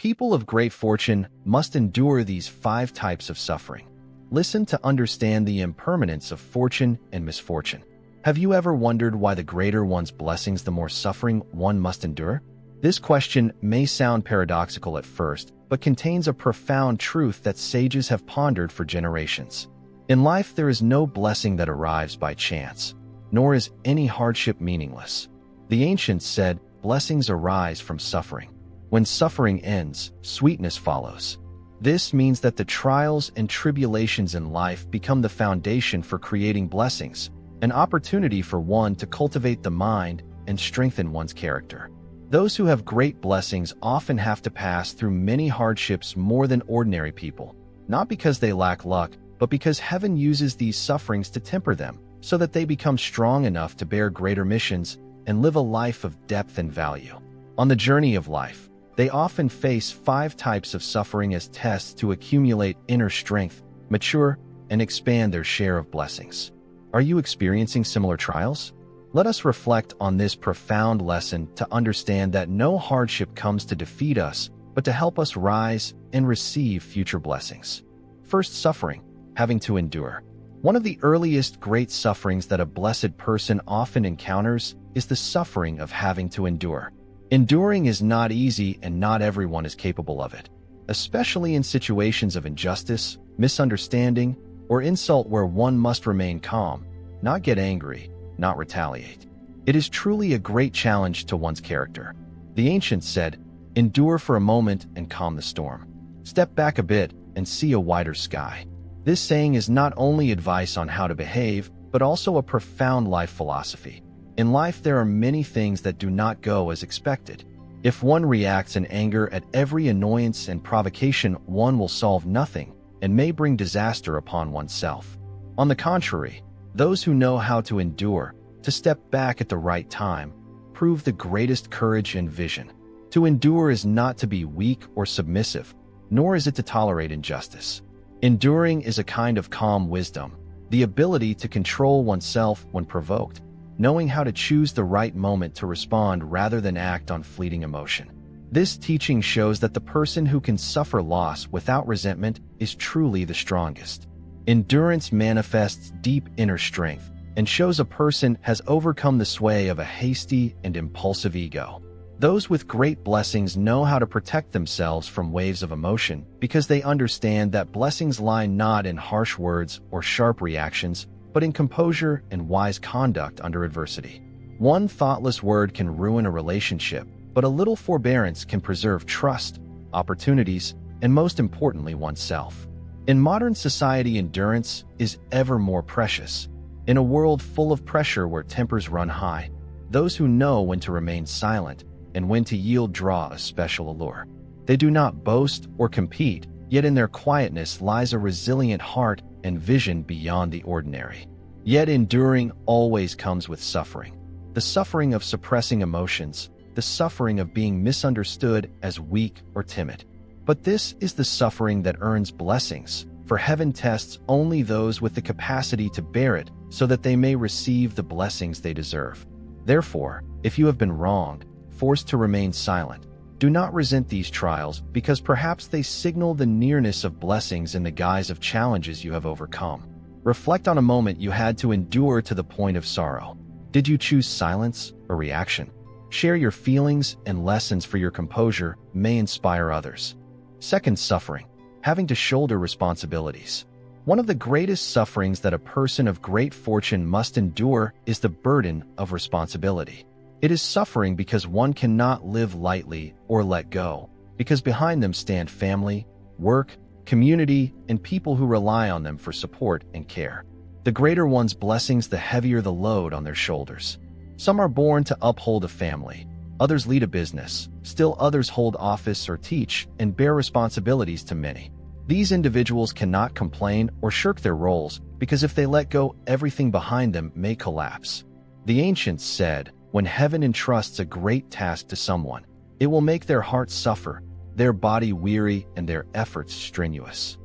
People of great fortune must endure these 5 types of suffering. Listen to understand the impermanence of fortune and misfortune. Have you ever wondered why the greater one's blessings, the more suffering one must endure? This question may sound paradoxical at first, but contains a profound truth that sages have pondered for generations. In life, there is no blessing that arrives by chance, nor is any hardship meaningless. The ancients said, blessings arise from suffering. When suffering ends, sweetness follows. This means that the trials and tribulations in life become the foundation for creating blessings, an opportunity for one to cultivate the mind and strengthen one's character. Those who have great blessings often have to pass through many hardships more than ordinary people, not because they lack luck, but because heaven uses these sufferings to temper them, so that they become strong enough to bear greater missions and live a life of depth and value. On the journey of life, they often face 5 types of suffering as tests to accumulate inner strength, mature, and expand their share of blessings. Are you experiencing similar trials? Let us reflect on this profound lesson to understand that no hardship comes to defeat us, but to help us rise and receive future blessings. First, suffering, having to endure. One of the earliest great sufferings that a blessed person often encounters is the suffering of having to endure. Enduring is not easy, and not everyone is capable of it, especially in situations of injustice, misunderstanding, or insult where one must remain calm, not get angry, not retaliate. It is truly a great challenge to one's character. The ancients said, endure for a moment and calm the storm. Step back a bit and see a wider sky. This saying is not only advice on how to behave, but also a profound life philosophy. In life, there are many things that do not go as expected. If one reacts in anger at every annoyance and provocation, one will solve nothing and may bring disaster upon oneself. On the contrary, those who know how to endure, to step back at the right time, prove the greatest courage and vision. To endure is not to be weak or submissive, nor is it to tolerate injustice. Enduring is a kind of calm wisdom, the ability to control oneself when provoked, knowing how to choose the right moment to respond rather than act on fleeting emotion. This teaching shows that the person who can suffer loss without resentment is truly the strongest. Endurance manifests deep inner strength and shows a person has overcome the sway of a hasty and impulsive ego. Those with great blessings know how to protect themselves from waves of emotion because they understand that blessings lie not in harsh words or sharp reactions, but in composure and wise conduct under adversity. One thoughtless word can ruin a relationship, but a little forbearance can preserve trust, opportunities, and most importantly, oneself. In modern society, endurance is ever more precious. In a world full of pressure where tempers run high, those who know when to remain silent and when to yield draw a special allure. They do not boast or compete, yet in their quietness lies a resilient heart and vision beyond the ordinary. Yet enduring always comes with suffering. The suffering of suppressing emotions, the suffering of being misunderstood as weak or timid. But this is the suffering that earns blessings, for heaven tests only those with the capacity to bear it so that they may receive the blessings they deserve. Therefore, if you have been wronged, forced to remain silent, do not resent these trials because perhaps they signal the nearness of blessings in the guise of challenges you have overcome. Reflect on a moment you had to endure to the point of sorrow. Did you choose silence or reaction? Share your feelings and lessons, for your composure may inspire others. Second, suffering, having to shoulder responsibilities. One of the greatest sufferings that a person of great fortune must endure is the burden of responsibility. It is suffering because one cannot live lightly or let go, because behind them stand family, work, community, and people who rely on them for support and care. The greater one's blessings, the heavier the load on their shoulders. Some are born to uphold a family, others lead a business, still others hold office or teach and bear responsibilities to many. These individuals cannot complain or shirk their roles because if they let go, everything behind them may collapse. The ancients said, when heaven entrusts a great task to someone, it will make their heart suffer, their body weary, and their efforts strenuous.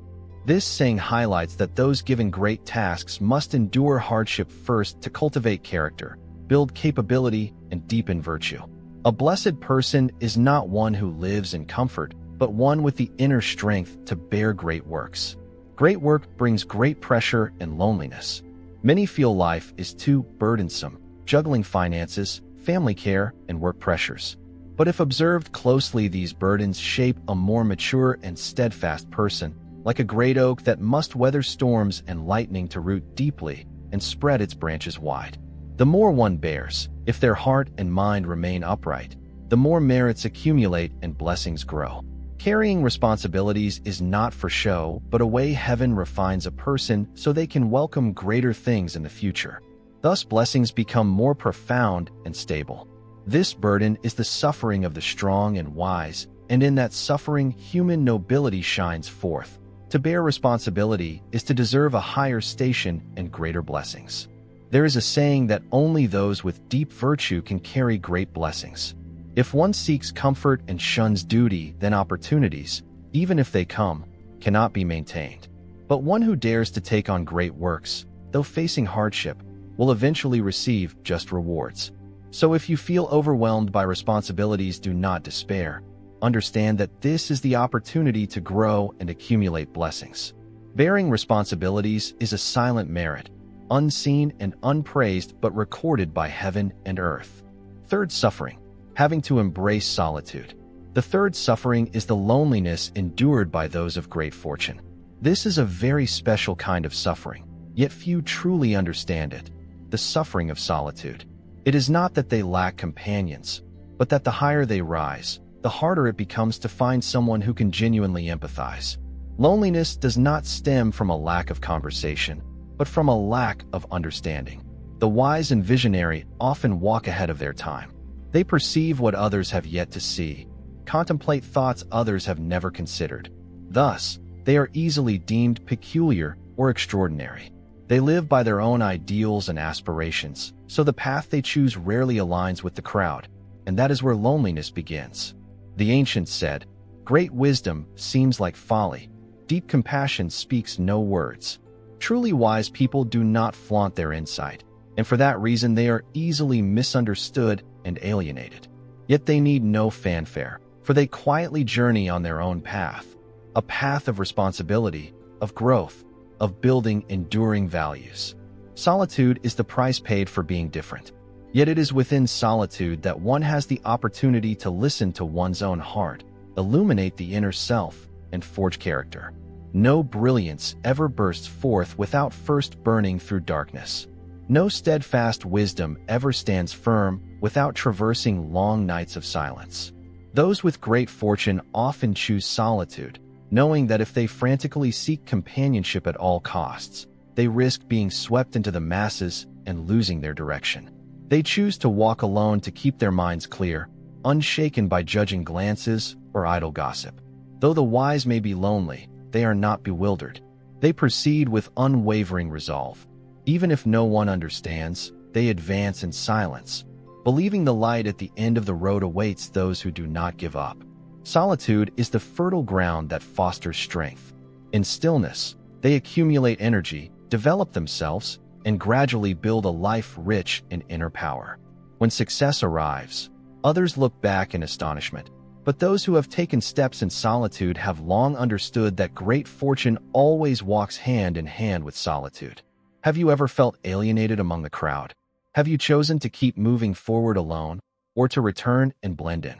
This saying highlights that those given great tasks must endure hardship first to cultivate character, build capability, and deepen virtue. A blessed person is not one who lives in comfort, but one with the inner strength to bear great works. Great work brings great pressure and loneliness. Many feel life is too burdensome, juggling finances, family care, and work pressures. But if observed closely, these burdens shape a more mature and steadfast person, like a great oak that must weather storms and lightning to root deeply and spread its branches wide. The more one bears, if their heart and mind remain upright, the more merits accumulate and blessings grow. Carrying responsibilities is not for show, but a way heaven refines a person so they can welcome greater things in the future. Thus, blessings become more profound and stable. This burden is the suffering of the strong and wise, and in that suffering, human nobility shines forth. To bear responsibility is to deserve a higher station and greater blessings. There is a saying that only those with deep virtue can carry great blessings. If one seeks comfort and shuns duty, then opportunities, even if they come, cannot be maintained. But one who dares to take on great works, though facing hardship, will eventually receive just rewards. So if you feel overwhelmed by responsibilities, do not despair. Understand that this is the opportunity to grow and accumulate blessings. Bearing responsibilities is a silent merit, unseen and unpraised, but recorded by heaven and earth. Third, suffering. Having to embrace solitude. The third suffering is the loneliness endured by those of great fortune. This is a very special kind of suffering, yet few truly understand it. The suffering of solitude. It is not that they lack companions, but that the higher they rise, the harder it becomes to find someone who can genuinely empathize. Loneliness does not stem from a lack of conversation, but from a lack of understanding. The wise and visionary often walk ahead of their time. They perceive what others have yet to see, contemplate thoughts others have never considered. Thus, they are easily deemed peculiar or extraordinary. They live by their own ideals and aspirations, so the path they choose rarely aligns with the crowd, and that is where loneliness begins. The ancients said, "Great wisdom seems like folly. Deep compassion speaks no words." Truly wise people do not flaunt their insight, and for that reason they are easily misunderstood and alienated. Yet they need no fanfare, for they quietly journey on their own path, a path of responsibility, of growth, of building enduring values. Solitude is the price paid for being different. Yet it is within solitude that one has the opportunity to listen to one's own heart, illuminate the inner self, and forge character. No brilliance ever bursts forth without first burning through darkness. No steadfast wisdom ever stands firm without traversing long nights of silence. Those with great fortune often choose solitude, knowing that if they frantically seek companionship at all costs, they risk being swept into the masses and losing their direction. They choose to walk alone to keep their minds clear, unshaken by judging glances or idle gossip. Though the wise may be lonely, they are not bewildered. They proceed with unwavering resolve. Even if no one understands, they advance in silence, believing the light at the end of the road awaits those who do not give up. Solitude is the fertile ground that fosters strength. In stillness, they accumulate energy, develop themselves, and gradually build a life rich in inner power. When success arrives, others look back in astonishment. But those who have taken steps in solitude have long understood that great fortune always walks hand in hand with solitude. Have you ever felt alienated among the crowd? Have you chosen to keep moving forward alone, or to return and blend in?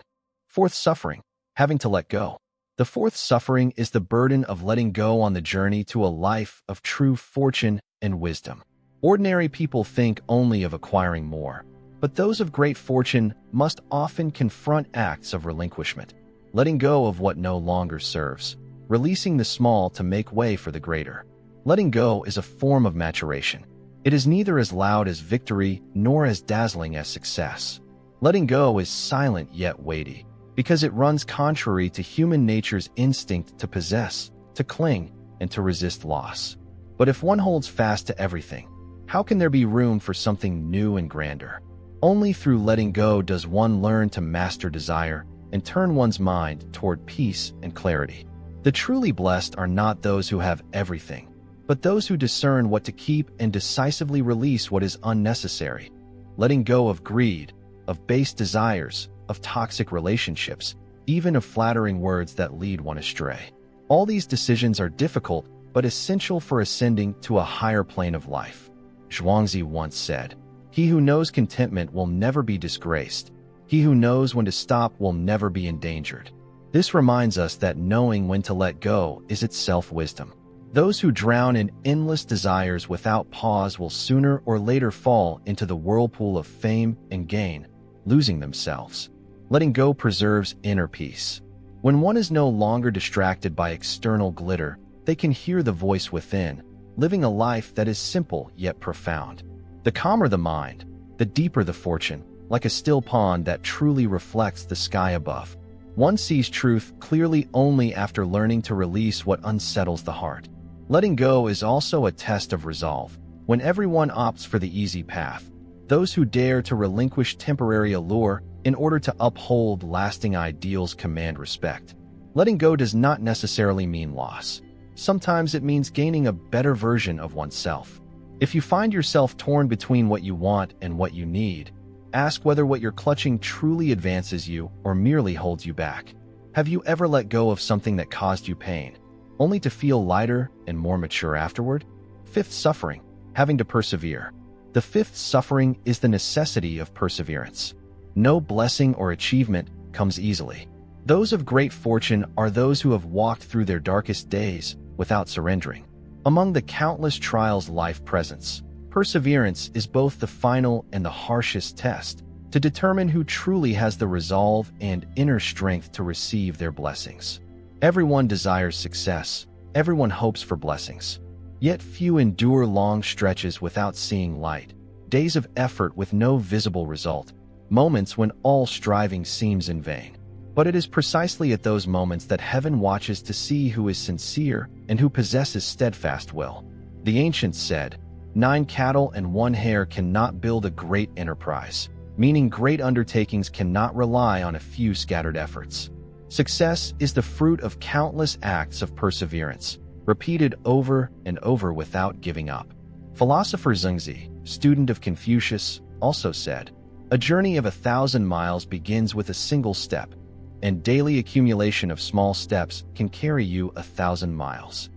Fourth, suffering. Having to let go. The fourth suffering is the burden of letting go on the journey to a life of true fortune and wisdom. Ordinary people think only of acquiring more, but those of great fortune must often confront acts of relinquishment, letting go of what no longer serves, releasing the small to make way for the greater. Letting go is a form of maturation. It is neither as loud as victory nor as dazzling as success. Letting go is silent yet weighty, because it runs contrary to human nature's instinct to possess, to cling, and to resist loss. But if one holds fast to everything, how can there be room for something new and grander? Only through letting go does one learn to master desire and turn one's mind toward peace and clarity. The truly blessed are not those who have everything, but those who discern what to keep and decisively release what is unnecessary. Letting go of greed, of base desires, of toxic relationships, even of flattering words that lead one astray. All these decisions are difficult, but essential for ascending to a higher plane of life. Zhuangzi once said, "He who knows contentment will never be disgraced. He who knows when to stop will never be endangered." This reminds us that knowing when to let go is itself wisdom. Those who drown in endless desires without pause will sooner or later fall into the whirlpool of fame and gain, losing themselves. Letting go preserves inner peace. When one is no longer distracted by external glitter, they can hear the voice within, living a life that is simple yet profound. The calmer the mind, the deeper the fortune, like a still pond that truly reflects the sky above. One sees truth clearly only after learning to release what unsettles the heart. Letting go is also a test of resolve. When everyone opts for the easy path, those who dare to relinquish temporary allure in order to uphold lasting ideals command respect. Letting go does not necessarily mean loss. Sometimes it means gaining a better version of oneself. If you find yourself torn between what you want and what you need, ask whether what you're clutching truly advances you or merely holds you back. Have you ever let go of something that caused you pain, only to feel lighter and more mature afterward? Fifth suffering, having to persevere. The fifth suffering is the necessity of perseverance. No blessing or achievement comes easily. Those of great fortune are those who have walked through their darkest days without surrendering. Among the countless trials life presents, perseverance is both the final and the harshest test to determine who truly has the resolve and inner strength to receive their blessings. Everyone desires success, everyone hopes for blessings. Yet few endure long stretches without seeing light, days of effort with no visible result, moments when all striving seems in vain. But it is precisely at those moments that heaven watches to see who is sincere and who possesses steadfast will. The ancients said, 9 cattle and 1 hare cannot build a great enterprise, meaning great undertakings cannot rely on a few scattered efforts. Success is the fruit of countless acts of perseverance, repeated over and over without giving up. Philosopher Zhuangzi, student of Confucius, also said, "A journey of 1,000 miles begins with a single step, and daily accumulation of small steps can carry you 1,000 miles."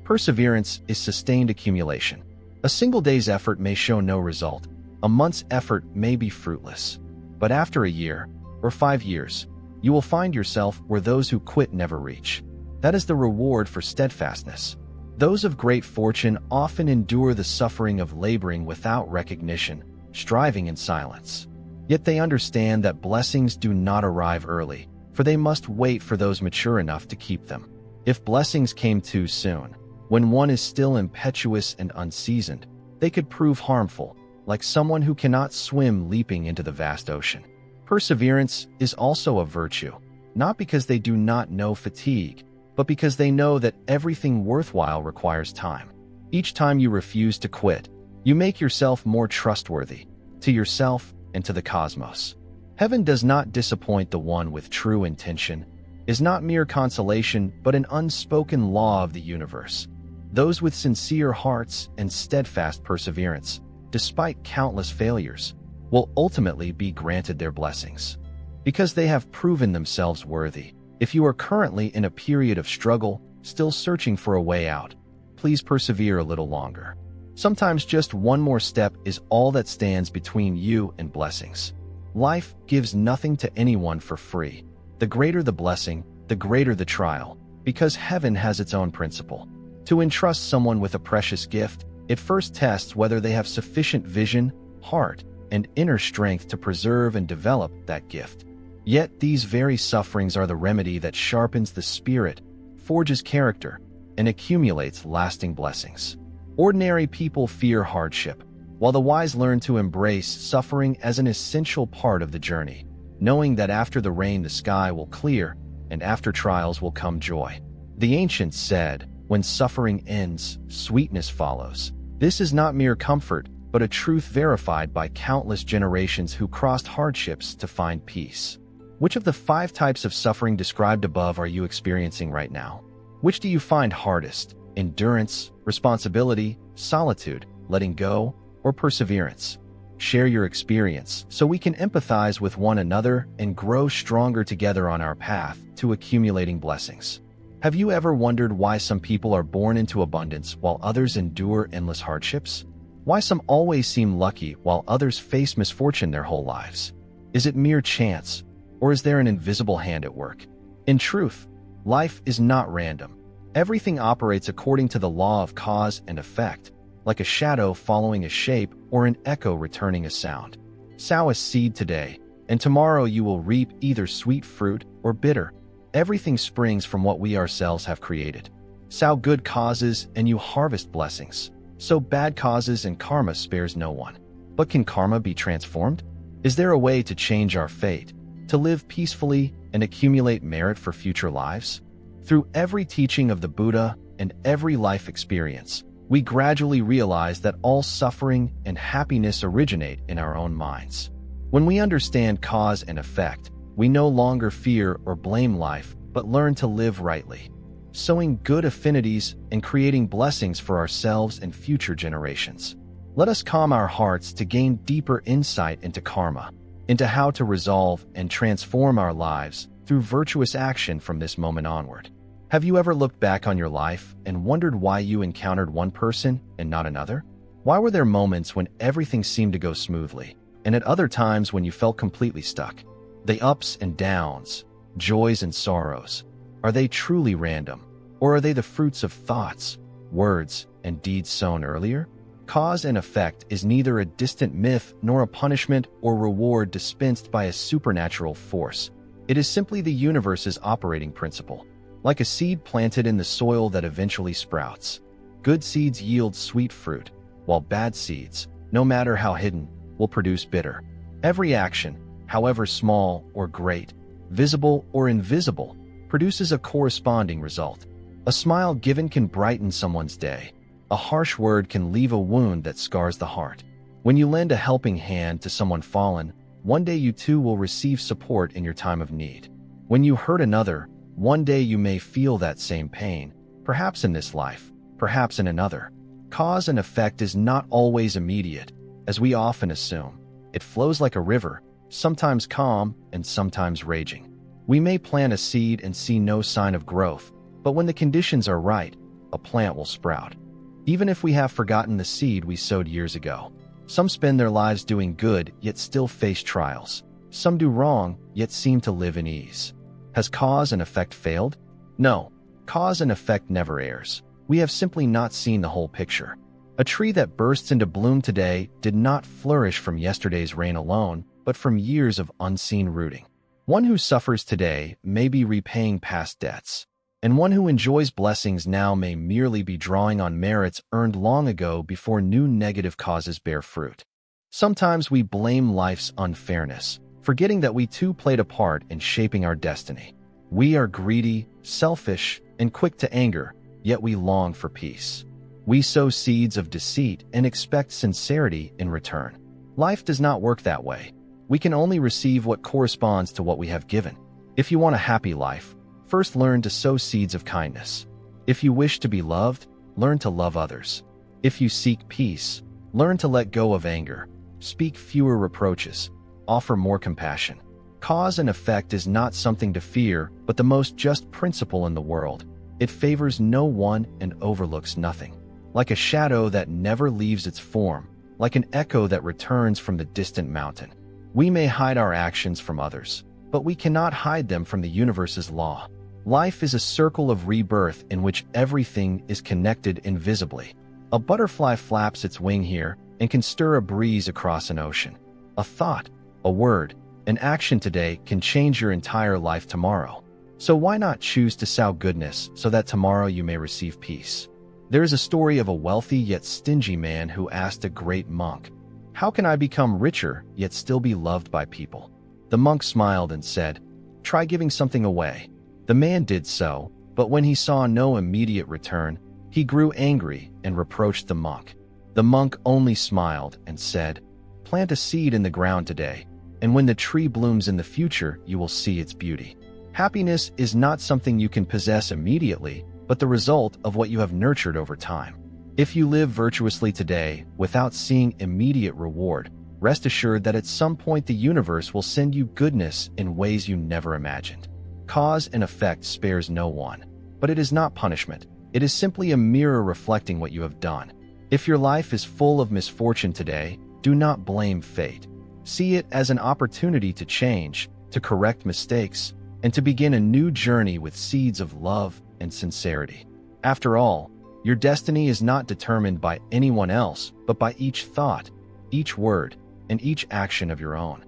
Perseverance is sustained accumulation. A single day's effort may show no result. A month's effort may be fruitless. But after a year, or 5 years, you will find yourself where those who quit never reach. That is the reward for steadfastness. Those of great fortune often endure the suffering of laboring without recognition, striving in silence. Yet they understand that blessings do not arrive early, for they must wait for those mature enough to keep them. If blessings came too soon, when one is still impetuous and unseasoned, they could prove harmful, like someone who cannot swim leaping into the vast ocean. Perseverance is also a virtue, not because they do not know fatigue, but because they know that everything worthwhile requires time. Each time you refuse to quit, you make yourself more trustworthy, to yourself and to the cosmos. Heaven does not disappoint the one with true intention, is not mere consolation but an unspoken law of the universe. Those with sincere hearts and steadfast perseverance, despite countless failures, will ultimately be granted their blessings, because they have proven themselves worthy. If you are currently in a period of struggle, still searching for a way out, please persevere a little longer. Sometimes just one more step is all that stands between you and blessings. Life gives nothing to anyone for free. The greater the blessing, the greater the trial, because heaven has its own principle. To entrust someone with a precious gift, it first tests whether they have sufficient vision, heart, and inner strength to preserve and develop that gift. Yet these very sufferings are the remedy that sharpens the spirit, forges character, and accumulates lasting blessings. Ordinary people fear hardship, while the wise learn to embrace suffering as an essential part of the journey, knowing that after the rain the sky will clear, and after trials will come joy. The ancients said, "When suffering ends, sweetness follows." This is not mere comfort, but a truth verified by countless generations who crossed hardships to find peace. Which of the 5 types of suffering described above are you experiencing right now? Which do you find hardest? Endurance, responsibility, solitude, letting go, or perseverance? share your experience so we can empathize with one another and grow stronger together on our path to accumulating blessings. Have you ever wondered why some people are born into abundance while others endure endless hardships? Why some always seem lucky while others face misfortune their whole lives? Is it mere chance, or is there an invisible hand at work? In truth, life is not random. Everything operates according to the law of cause and effect, like a shadow following a shape or an echo returning a sound. Sow a seed today, and tomorrow you will reap either sweet fruit or bitter. Everything springs from what we ourselves have created. Sow good causes and you harvest blessings. Sow bad causes and karma spares no one. But can karma be transformed? Is there a way to change our fate, to live peacefully and accumulate merit for future lives? Through every teaching of the Buddha and every life experience, we gradually realize that all suffering and happiness originate in our own minds. When we understand cause and effect, we no longer fear or blame life, but learn to live rightly, sowing good affinities and creating blessings for ourselves and future generations. Let us calm our hearts to gain deeper insight into karma, into how to resolve and transform our lives through virtuous action from this moment onward. Have you ever looked back on your life and wondered why you encountered one person and not another? Why were there moments when everything seemed to go smoothly, and at other times when you felt completely stuck? The ups and downs, joys and sorrows, are they truly random, or are they the fruits of thoughts, words, and deeds sown earlier? Cause and effect is neither a distant myth nor a punishment or reward dispensed by a supernatural force. It is simply the universe's operating principle, like a seed planted in the soil that eventually sprouts. Good seeds yield sweet fruit, while bad seeds, no matter how hidden, will produce bitter. Every action, however small or great, visible or invisible, produces a corresponding result. A smile given can brighten someone's day. A harsh word can leave a wound that scars the heart. When you lend a helping hand to someone fallen, one day you too will receive support in your time of need. When you hurt another, one day you may feel that same pain, perhaps in this life, perhaps in another. Cause and effect is not always immediate, as we often assume. It flows like a river, sometimes calm and sometimes raging. We may plant a seed and see no sign of growth, but when the conditions are right, a plant will sprout. Even if we have forgotten the seed we sowed years ago. Some spend their lives doing good, yet still face trials. Some do wrong, yet seem to live in ease. Has cause and effect failed? No, cause and effect never errs. We have simply not seen the whole picture. A tree that bursts into bloom today did not flourish from yesterday's rain alone, but from years of unseen rooting. One who suffers today may be repaying past debts, and one who enjoys blessings now may merely be drawing on merits earned long ago before new negative causes bear fruit. Sometimes we blame life's unfairness, forgetting that we too played a part in shaping our destiny. We are greedy, selfish, and quick to anger, yet we long for peace. We sow seeds of deceit and expect sincerity in return. Life does not work that way. We can only receive what corresponds to what we have given. If you want a happy life, first learn to sow seeds of kindness. If you wish to be loved, learn to love others. If you seek peace, learn to let go of anger. Speak fewer reproaches. Offer more compassion. Cause and effect is not something to fear, but the most just principle in the world. It favors no one and overlooks nothing. Like a shadow that never leaves its form, like an echo that returns from the distant mountain. We may hide our actions from others, but we cannot hide them from the universe's law. Life is a circle of rebirth in which everything is connected invisibly. A butterfly flaps its wing here and can stir a breeze across an ocean. A thought, a word, an action today can change your entire life tomorrow. So why not choose to sow goodness so that tomorrow you may receive peace? There is a story of a wealthy yet stingy man who asked a great monk, "How can I become richer yet still be loved by people?" The monk smiled and said, "Try giving something away." The man did so, but when he saw no immediate return, he grew angry and reproached the monk. The monk only smiled and said, "Plant a seed in the ground today, and when the tree blooms in the future, you will see its beauty." Happiness is not something you can possess immediately, but the result of what you have nurtured over time. If you live virtuously today without seeing immediate reward, rest assured that at some point the universe will send you goodness in ways you never imagined. Cause and effect spares no one. But it is not punishment. It is simply a mirror reflecting what you have done. If your life is full of misfortune today, do not blame fate. See it as an opportunity to change, to correct mistakes, and to begin a new journey with seeds of love and sincerity. After all, your destiny is not determined by anyone else, but by each thought, each word, and each action of your own.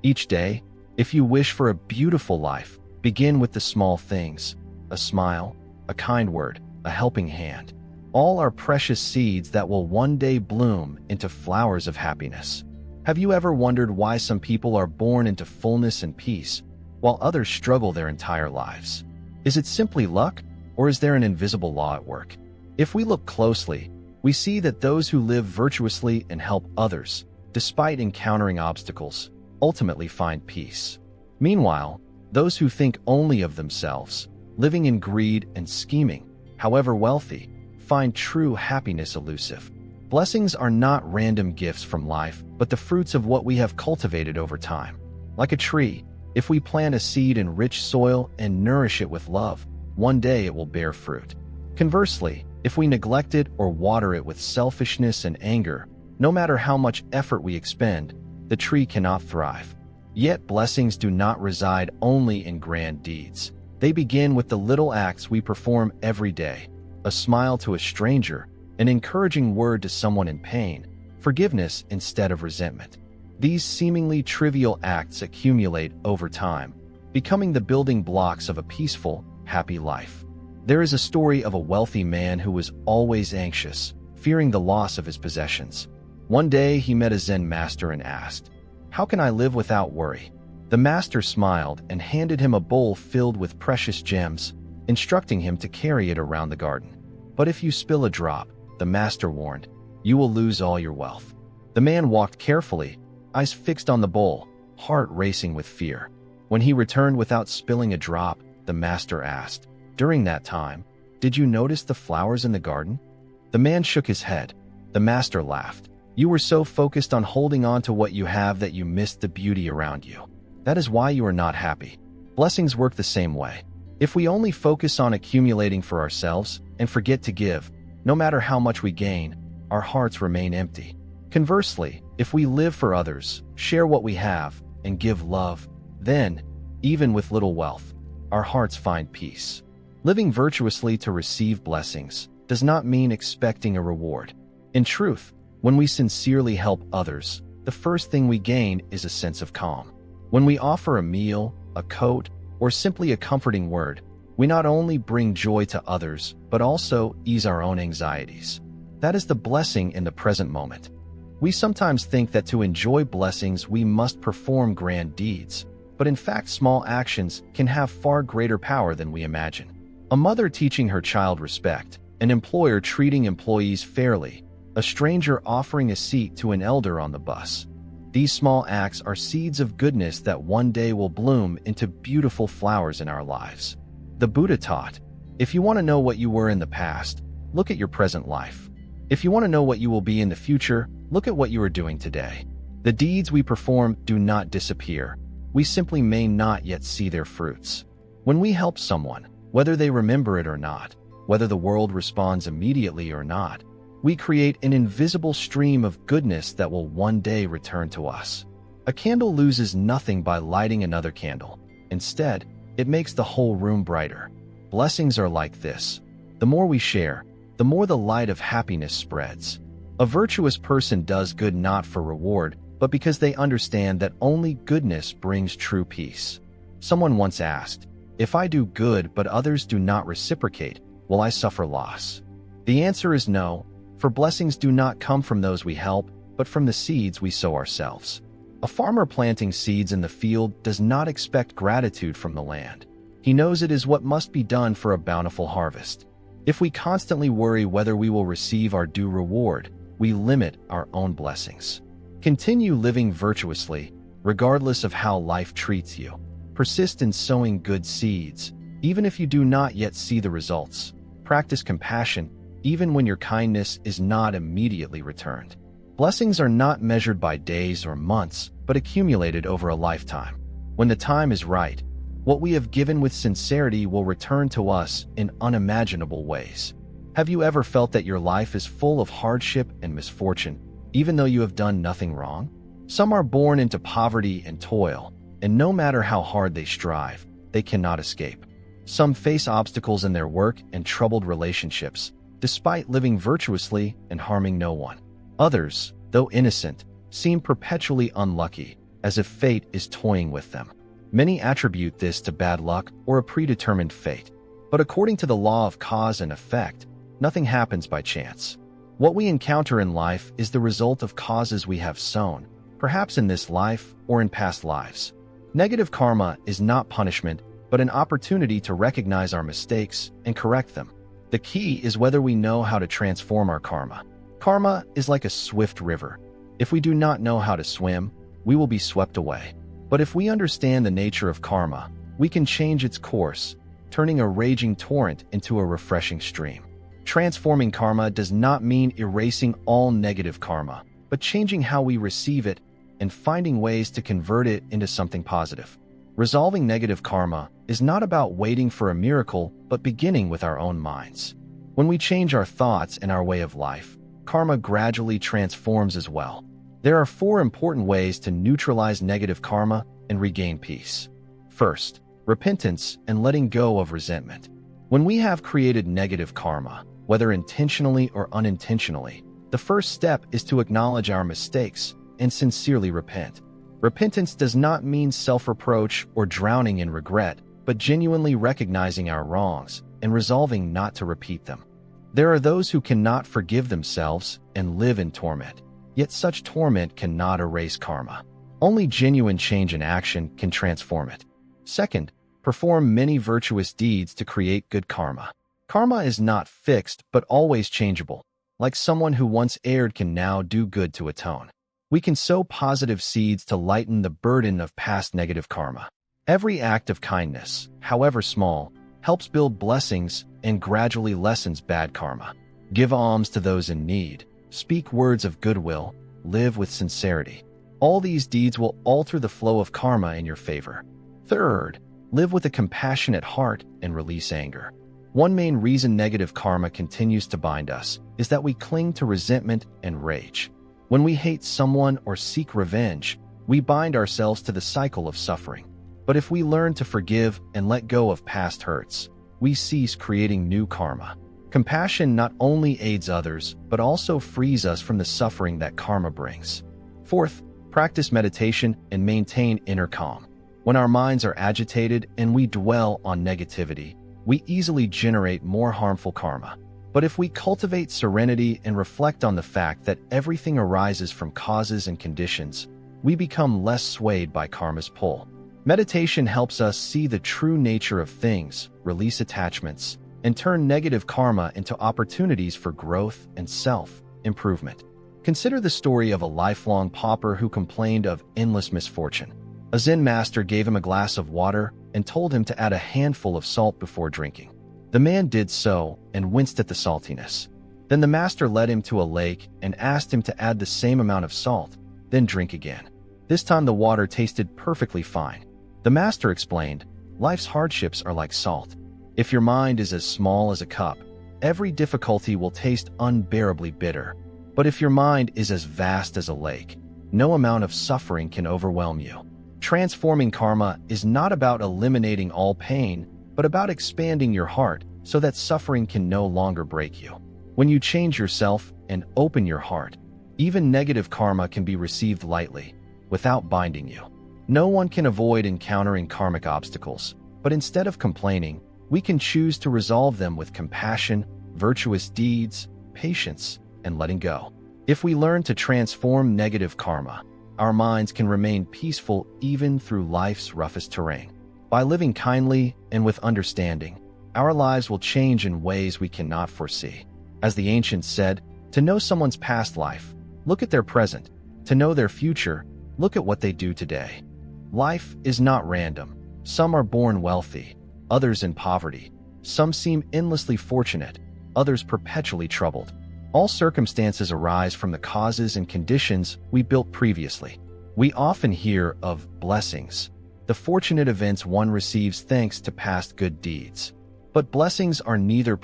Each day, if you wish for a beautiful life, begin with the small things: a smile, a kind word, a helping hand. All are precious seeds that will one day bloom into flowers of happiness. Have you ever wondered why some people are born into fullness and peace, while others struggle their entire lives? Is it simply luck, or is there an invisible law at work? If we look closely, we see that those who live virtuously and help others, despite encountering obstacles, ultimately find peace. Meanwhile, those who think only of themselves, living in greed and scheming, however wealthy, find true happiness elusive. Blessings are not random gifts from life, but the fruits of what we have cultivated over time. Like a tree, if we plant a seed in rich soil and nourish it with love, one day it will bear fruit. Conversely, if we neglect it or water it with selfishness and anger, no matter how much effort we expend, the tree cannot thrive. Yet blessings do not reside only in grand deeds. They begin with the little acts we perform every day: a smile to a stranger, an encouraging word to someone in pain, forgiveness instead of resentment. These seemingly trivial acts accumulate over time, becoming the building blocks of a peaceful, happy life. There is a story of a wealthy man who was always anxious, fearing the loss of his possessions. One day he met a Zen master and asked, "How can I live without worry?" The master smiled and handed him a bowl filled with precious gems, instructing him to carry it around the garden. "But if you spill a drop," the master warned, "you will lose all your wealth." The man walked carefully, eyes fixed on the bowl, heart racing with fear. When he returned without spilling a drop, the master asked, "During that time, did you notice the flowers in the garden?" The man shook his head. The master laughed. "You were so focused on holding on to what you have that you missed the beauty around you. That is why you are not happy." Blessings work the same way. If we only focus on accumulating for ourselves and forget to give, no matter how much we gain, our hearts remain empty. Conversely, if we live for others, share what we have, and give love, then, even with little wealth, our hearts find peace. Living virtuously to receive blessings does not mean expecting a reward. In truth, when we sincerely help others, the first thing we gain is a sense of calm. When we offer a meal, a coat, or simply a comforting word, we not only bring joy to others, but also ease our own anxieties. That is the blessing in the present moment. We sometimes think that to enjoy blessings we must perform grand deeds, but in fact small actions can have far greater power than we imagine. A mother teaching her child respect, an employer treating employees fairly, a stranger offering a seat to an elder on the bus. These small acts are seeds of goodness that one day will bloom into beautiful flowers in our lives. The Buddha taught, if you want to know what you were in the past, look at your present life. If you want to know what you will be in the future, look at what you are doing today. The deeds we perform do not disappear. We simply may not yet see their fruits. When we help someone, whether they remember it or not, whether the world responds immediately or not, we create an invisible stream of goodness that will one day return to us. A candle loses nothing by lighting another candle. Instead, it makes the whole room brighter. Blessings are like this. The more we share, the more the light of happiness spreads. A virtuous person does good not for reward, but because they understand that only goodness brings true peace. Someone once asked, "If I do good but others do not reciprocate, will I suffer loss?" The answer is no, for blessings do not come from those we help, but from the seeds we sow ourselves. A farmer planting seeds in the field does not expect gratitude from the land. He knows it is what must be done for a bountiful harvest. If we constantly worry whether we will receive our due reward, we limit our own blessings. Continue living virtuously, regardless of how life treats you. Persist in sowing good seeds, even if you do not yet see the results. Practice compassion, even when your kindness is not immediately returned. Blessings are not measured by days or months, but accumulated over a lifetime. When the time is right, what we have given with sincerity will return to us in unimaginable ways. Have you ever felt that your life is full of hardship and misfortune, even though you have done nothing wrong? Some are born into poverty and toil, and no matter how hard they strive, they cannot escape. Some face obstacles in their work and troubled relationships, despite living virtuously and harming no one. Others, though innocent, seem perpetually unlucky, as if fate is toying with them. Many attribute this to bad luck or a predetermined fate. But according to the law of cause and effect, nothing happens by chance. What we encounter in life is the result of causes we have sown, perhaps in this life or in past lives. Negative karma is not punishment, but an opportunity to recognize our mistakes and correct them. The key is whether we know how to transform our karma. Karma is like a swift river. If we do not know how to swim, we will be swept away. But if we understand the nature of karma, we can change its course, turning a raging torrent into a refreshing stream. Transforming karma does not mean erasing all negative karma, but changing how we receive it and finding ways to convert it into something positive. Resolving negative karma is not about waiting for a miracle, but beginning with our own minds. When we change our thoughts and our way of life, karma gradually transforms as well. There are 4 important ways to neutralize negative karma and regain peace. First, repentance and letting go of resentment. When we have created negative karma, whether intentionally or unintentionally, the first step is to acknowledge our mistakes and sincerely repent. Repentance does not mean self-reproach or drowning in regret, but genuinely recognizing our wrongs and resolving not to repeat them. There are those who cannot forgive themselves and live in torment, yet such torment cannot erase karma. Only genuine change in action can transform it. Second, perform many virtuous deeds to create good karma. Karma is not fixed but always changeable. Like someone who once erred can now do good to atone. We can sow positive seeds to lighten the burden of past negative karma. Every act of kindness, however small, helps build blessings and gradually lessens bad karma. Give alms to those in need, speak words of goodwill, live with sincerity. All these deeds will alter the flow of karma in your favor. Third, live with a compassionate heart and release anger. One main reason negative karma continues to bind us is that we cling to resentment and rage. When we hate someone or seek revenge, we bind ourselves to the cycle of suffering. But if we learn to forgive and let go of past hurts, we cease creating new karma. Compassion not only aids others, but also frees us from the suffering that karma brings. Fourth, practice meditation and maintain inner calm. When our minds are agitated and we dwell on negativity, we easily generate more harmful karma. But if we cultivate serenity and reflect on the fact that everything arises from causes and conditions, we become less swayed by karma's pull. Meditation helps us see the true nature of things, release attachments, and turn negative karma into opportunities for growth and self-improvement. Consider the story of a lifelong pauper who complained of endless misfortune. A Zen master gave him a glass of water and told him to add a handful of salt before drinking. The man did so and winced at the saltiness. Then the master led him to a lake and asked him to add the same amount of salt, then drink again. This time the water tasted perfectly fine. The master explained, life's hardships are like salt. If your mind is as small as a cup, every difficulty will taste unbearably bitter. But if your mind is as vast as a lake, no amount of suffering can overwhelm you. Transforming karma is not about eliminating all pain, but about expanding your heart so that suffering can no longer break you. When you change yourself and open your heart, even negative karma can be received lightly, without binding you. No one can avoid encountering karmic obstacles, but instead of complaining, we can choose to resolve them with compassion, virtuous deeds, patience, and letting go. If we learn to transform negative karma, our minds can remain peaceful even through life's roughest terrain. By living kindly and with understanding, our lives will change in ways we cannot foresee. As the ancients said, to know someone's past life, look at their present. To know their future, look at what they do today. Life is not random. Some are born wealthy, others in poverty. Some seem endlessly fortunate, others perpetually troubled. All circumstances arise from the causes and conditions we built previously. We often hear of blessings, the fortunate events one receives thanks to past good deeds. But blessings are neither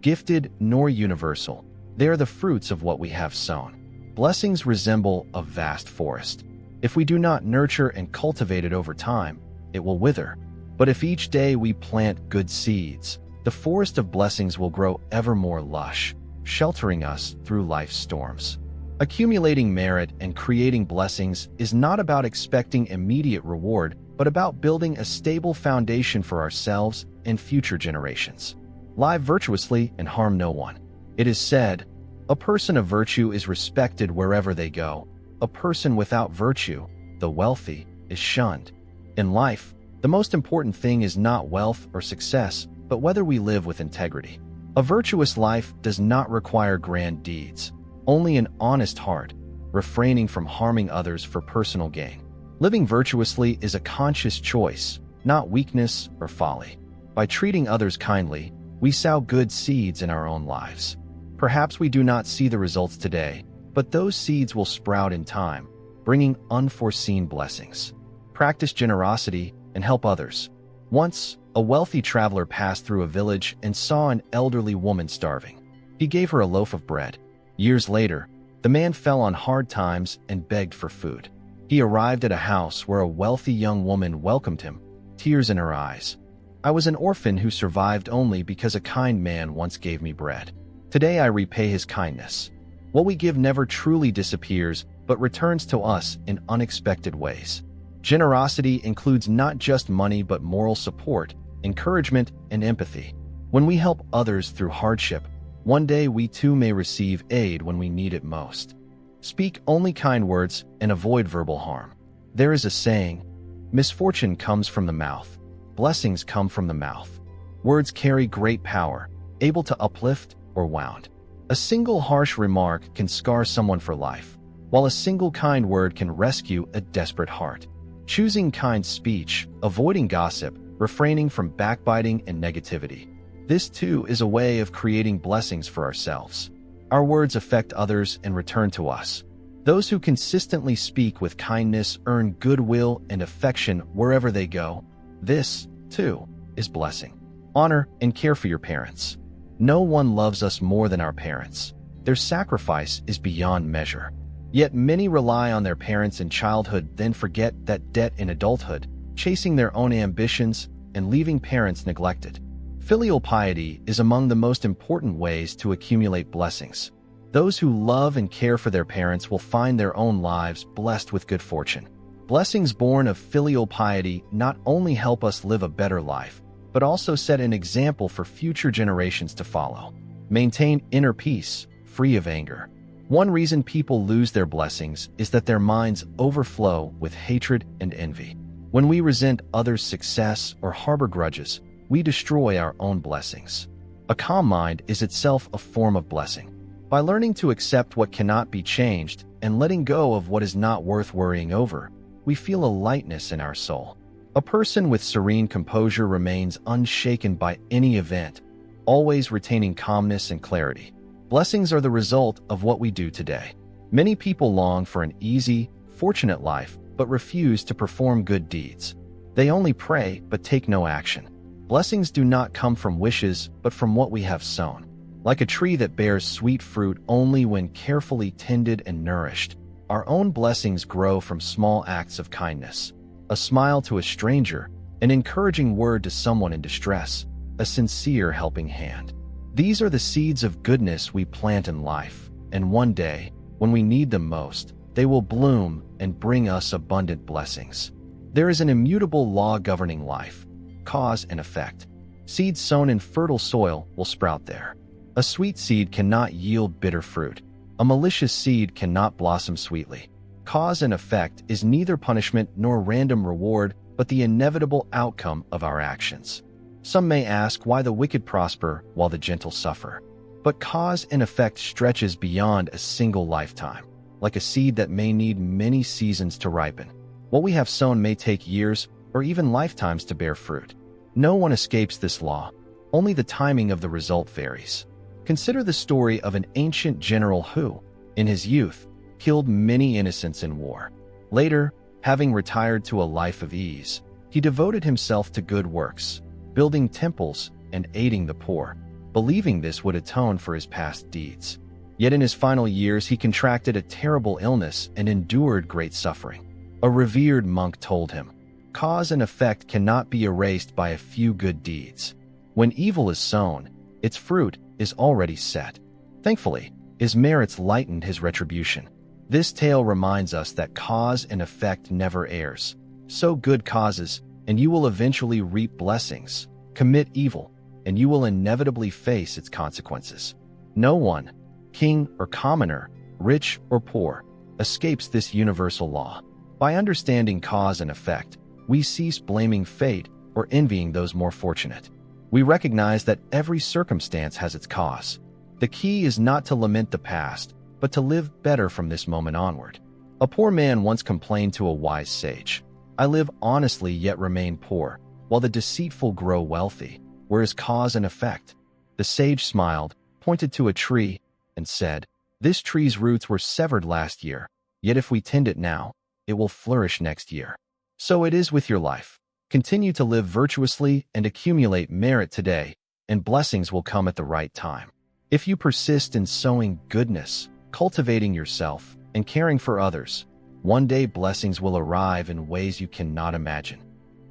gifted nor universal. They are the fruits of what we have sown. Blessings resemble a vast forest. If we do not nurture and cultivate it over time, it will wither. But if each day we plant good seeds, the forest of blessings will grow ever more lush, sheltering us through life's storms. Accumulating merit and creating blessings is not about expecting immediate reward, but about building a stable foundation for ourselves and future generations. Live virtuously and harm no one. It is said, a person of virtue is respected wherever they go. A person without virtue, the wealthy, is shunned. In life, the most important thing is not wealth or success, but whether we live with integrity. A virtuous life does not require grand deeds, only an honest heart, refraining from harming others for personal gain. Living virtuously is a conscious choice, not weakness or folly. By treating others kindly, we sow good seeds in our own lives. Perhaps we do not see the results today, but those seeds will sprout in time, bringing unforeseen blessings. Practice generosity and help others. Once, a wealthy traveler passed through a village and saw an elderly woman starving. He gave her a loaf of bread. Years later, the man fell on hard times and begged for food. He arrived at a house where a wealthy young woman welcomed him, tears in her eyes. "I was an orphan who survived only because a kind man once gave me bread. Today I repay his kindness." What we give never truly disappears, but returns to us in unexpected ways. Generosity includes not just money but moral support, encouragement, and empathy. When we help others through hardship, one day we too may receive aid when we need it most. Speak only kind words and avoid verbal harm. There is a saying, misfortune comes from the mouth, blessings come from the mouth. Words carry great power, able to uplift or wound. A single harsh remark can scar someone for life, while a single kind word can rescue a desperate heart. Choosing kind speech, avoiding gossip, refraining from backbiting and negativity. This too is a way of creating blessings for ourselves. Our words affect others and return to us. Those who consistently speak with kindness earn goodwill and affection wherever they go. This, too, is blessing. Honor and care for your parents. No one loves us more than our parents. Their sacrifice is beyond measure. Yet many rely on their parents in childhood, then forget that debt in adulthood, chasing their own ambitions and leaving parents neglected. Filial piety is among the most important ways to accumulate blessings. Those who love and care for their parents will find their own lives blessed with good fortune. Blessings born of filial piety not only help us live a better life, but also set an example for future generations to follow. Maintain inner peace, free of anger. One reason people lose their blessings is that their minds overflow with hatred and envy. When we resent others' success or harbor grudges, we destroy our own blessings. A calm mind is itself a form of blessing. By learning to accept what cannot be changed and letting go of what is not worth worrying over, we feel a lightness in our soul. A person with serene composure remains unshaken by any event, always retaining calmness and clarity. Blessings are the result of what we do today. Many people long for an easy, fortunate life, but refuse to perform good deeds. They only pray, but take no action. Blessings do not come from wishes, but from what we have sown. Like a tree that bears sweet fruit only when carefully tended and nourished, our own blessings grow from small acts of kindness. A smile to a stranger, an encouraging word to someone in distress, a sincere helping hand. These are the seeds of goodness we plant in life, and one day, when we need them most, they will bloom and bring us abundant blessings. There is an immutable law governing life, cause and effect. Seeds sown in fertile soil will sprout there. A sweet seed cannot yield bitter fruit. A malicious seed cannot blossom sweetly. Cause and effect is neither punishment nor random reward, but the inevitable outcome of our actions. Some may ask why the wicked prosper while the gentle suffer. But cause and effect stretches beyond a single lifetime, like a seed that may need many seasons to ripen. What we have sown may take years or even lifetimes to bear fruit. No one escapes this law. Only the timing of the result varies. Consider the story of an ancient general who, in his youth, killed many innocents in war. Later, having retired to a life of ease, he devoted himself to good works, building temples and aiding the poor, believing this would atone for his past deeds. Yet in his final years he contracted a terrible illness and endured great suffering. A revered monk told him, "Cause and effect cannot be erased by a few good deeds. When evil is sown, its fruit is already set." Thankfully, his merits lightened his retribution. This tale reminds us that cause and effect never errs. Sow good causes, and you will eventually reap blessings. Commit evil, and you will inevitably face its consequences. No one, king or commoner, rich or poor, escapes this universal law. By understanding cause and effect, we cease blaming fate or envying those more fortunate. We recognize that every circumstance has its cause. The key is not to lament the past, but to live better from this moment onward. A poor man once complained to a wise sage, "I live honestly yet remain poor, while the deceitful grow wealthy. Where is cause and effect?" The sage smiled, pointed to a tree, and said, "This tree's roots were severed last year, yet if we tend it now, it will flourish next year." So it is with your life. Continue to live virtuously and accumulate merit today, and blessings will come at the right time. If you persist in sowing goodness, cultivating yourself, and caring for others, one day blessings will arrive in ways you cannot imagine.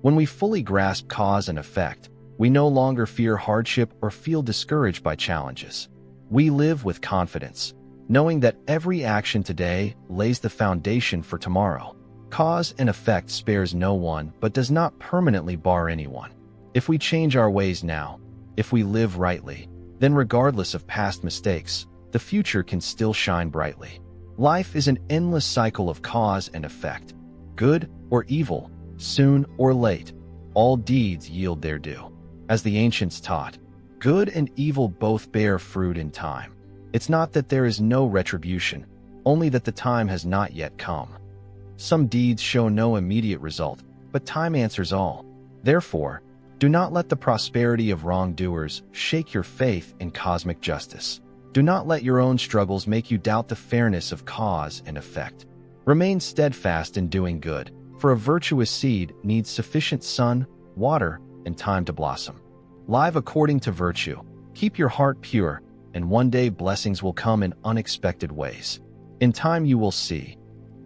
When we fully grasp cause and effect, we no longer fear hardship or feel discouraged by challenges. We live with confidence, knowing that every action today lays the foundation for tomorrow. Cause and effect spares no one but does not permanently bar anyone. If we change our ways now, if we live rightly, then regardless of past mistakes, the future can still shine brightly. Life is an endless cycle of cause and effect. Good or evil, soon or late, all deeds yield their due. As the ancients taught, good and evil both bear fruit in time. It's not that there is no retribution, only that the time has not yet come. Some deeds show no immediate result, but time answers all. Therefore, do not let the prosperity of wrongdoers shake your faith in cosmic justice. Do not let your own struggles make you doubt the fairness of cause and effect. Remain steadfast in doing good, for a virtuous seed needs sufficient sun, water, and time to blossom. Live according to virtue, keep your heart pure, and one day blessings will come in unexpected ways. In time you will see.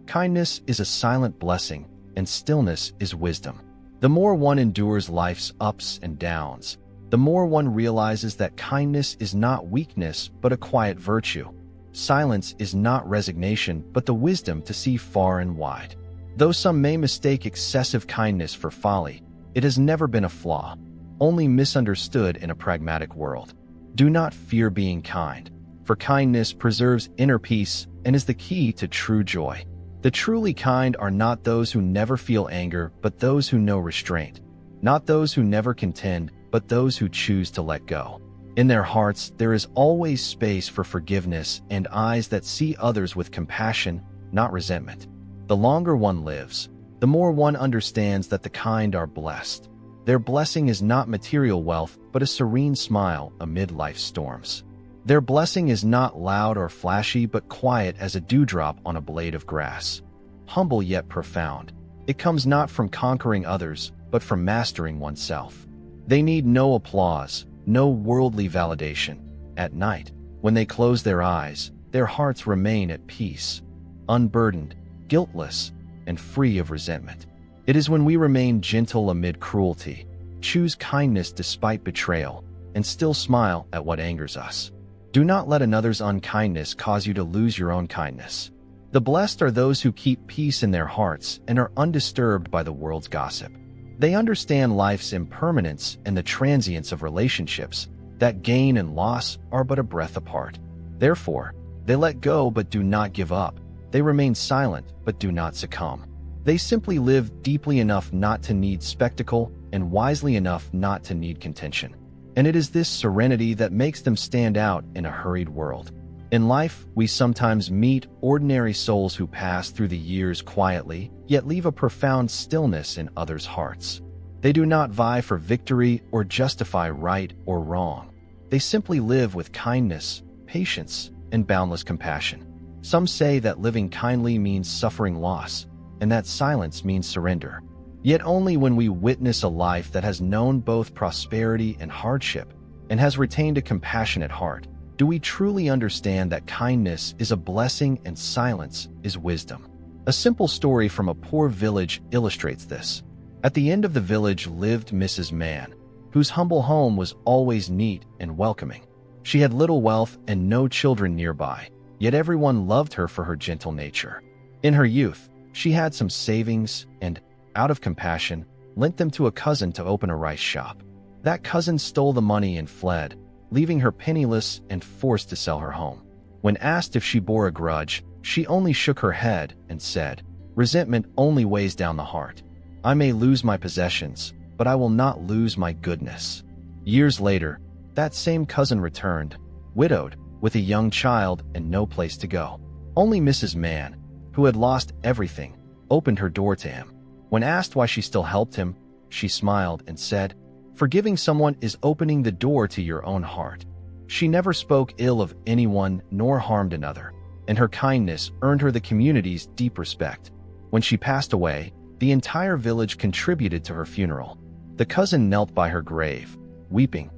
Kindness is a silent blessing, and stillness is wisdom. The more one endures life's ups and downs, the more one realizes that kindness is not weakness but a quiet virtue. Silence is not resignation but the wisdom to see far and wide. Though some may mistake excessive kindness for folly, it has never been a flaw, only misunderstood in a pragmatic world. Do not fear being kind, for kindness preserves inner peace and is the key to true joy. The truly kind are not those who never feel anger, but those who know restraint. Not those who never contend, but those who choose to let go. In their hearts, there is always space for forgiveness and eyes that see others with compassion, not resentment. The longer one lives, the more one understands that the kind are blessed. Their blessing is not material wealth, but a serene smile amid life's storms. Their blessing is not loud or flashy, but quiet as a dewdrop on a blade of grass. Humble yet profound, it comes not from conquering others, but from mastering oneself. They need no applause, no worldly validation. At night, when they close their eyes, their hearts remain at peace, unburdened, guiltless, and free of resentment. It is when we remain gentle amid cruelty, choose kindness despite betrayal, and still smile at what angers us. Do not let another's unkindness cause you to lose your own kindness. The blessed are those who keep peace in their hearts and are undisturbed by the world's gossip. They understand life's impermanence and the transience of relationships, that gain and loss are but a breath apart. Therefore, they let go but do not give up. They remain silent but do not succumb. They simply live deeply enough not to need spectacle and wisely enough not to need contention. And it is this serenity that makes them stand out in a hurried world. In life, we sometimes meet ordinary souls who pass through the years quietly, yet leave a profound stillness in others' hearts. They do not vie for victory or justify right or wrong. They simply live with kindness, patience, and boundless compassion. Some say that living kindly means suffering loss, and that silence means surrender. Yet only when we witness a life that has known both prosperity and hardship, and has retained a compassionate heart, do we truly understand that kindness is a blessing and silence is wisdom. A simple story from a poor village illustrates this. At the end of the village lived Mrs. Mann, whose humble home was always neat and welcoming. She had little wealth and no children nearby, yet everyone loved her for her gentle nature. In her youth, she had some savings and, out of compassion, lent them to a cousin to open a rice shop. That cousin stole the money and fled, leaving her penniless and forced to sell her home. When asked if she bore a grudge, she only shook her head and said, "Resentment only weighs down the heart. I may lose my possessions, but I will not lose my goodness." Years later, that same cousin returned, widowed, with a young child and no place to go. Only Mrs. Mann, who had lost everything, opened her door to him. When asked why she still helped him, she smiled and said, "Forgiving someone is opening the door to your own heart." She never spoke ill of anyone nor harmed another, and her kindness earned her the community's deep respect. When she passed away, the entire village contributed to her funeral. The cousin knelt by her grave, weeping.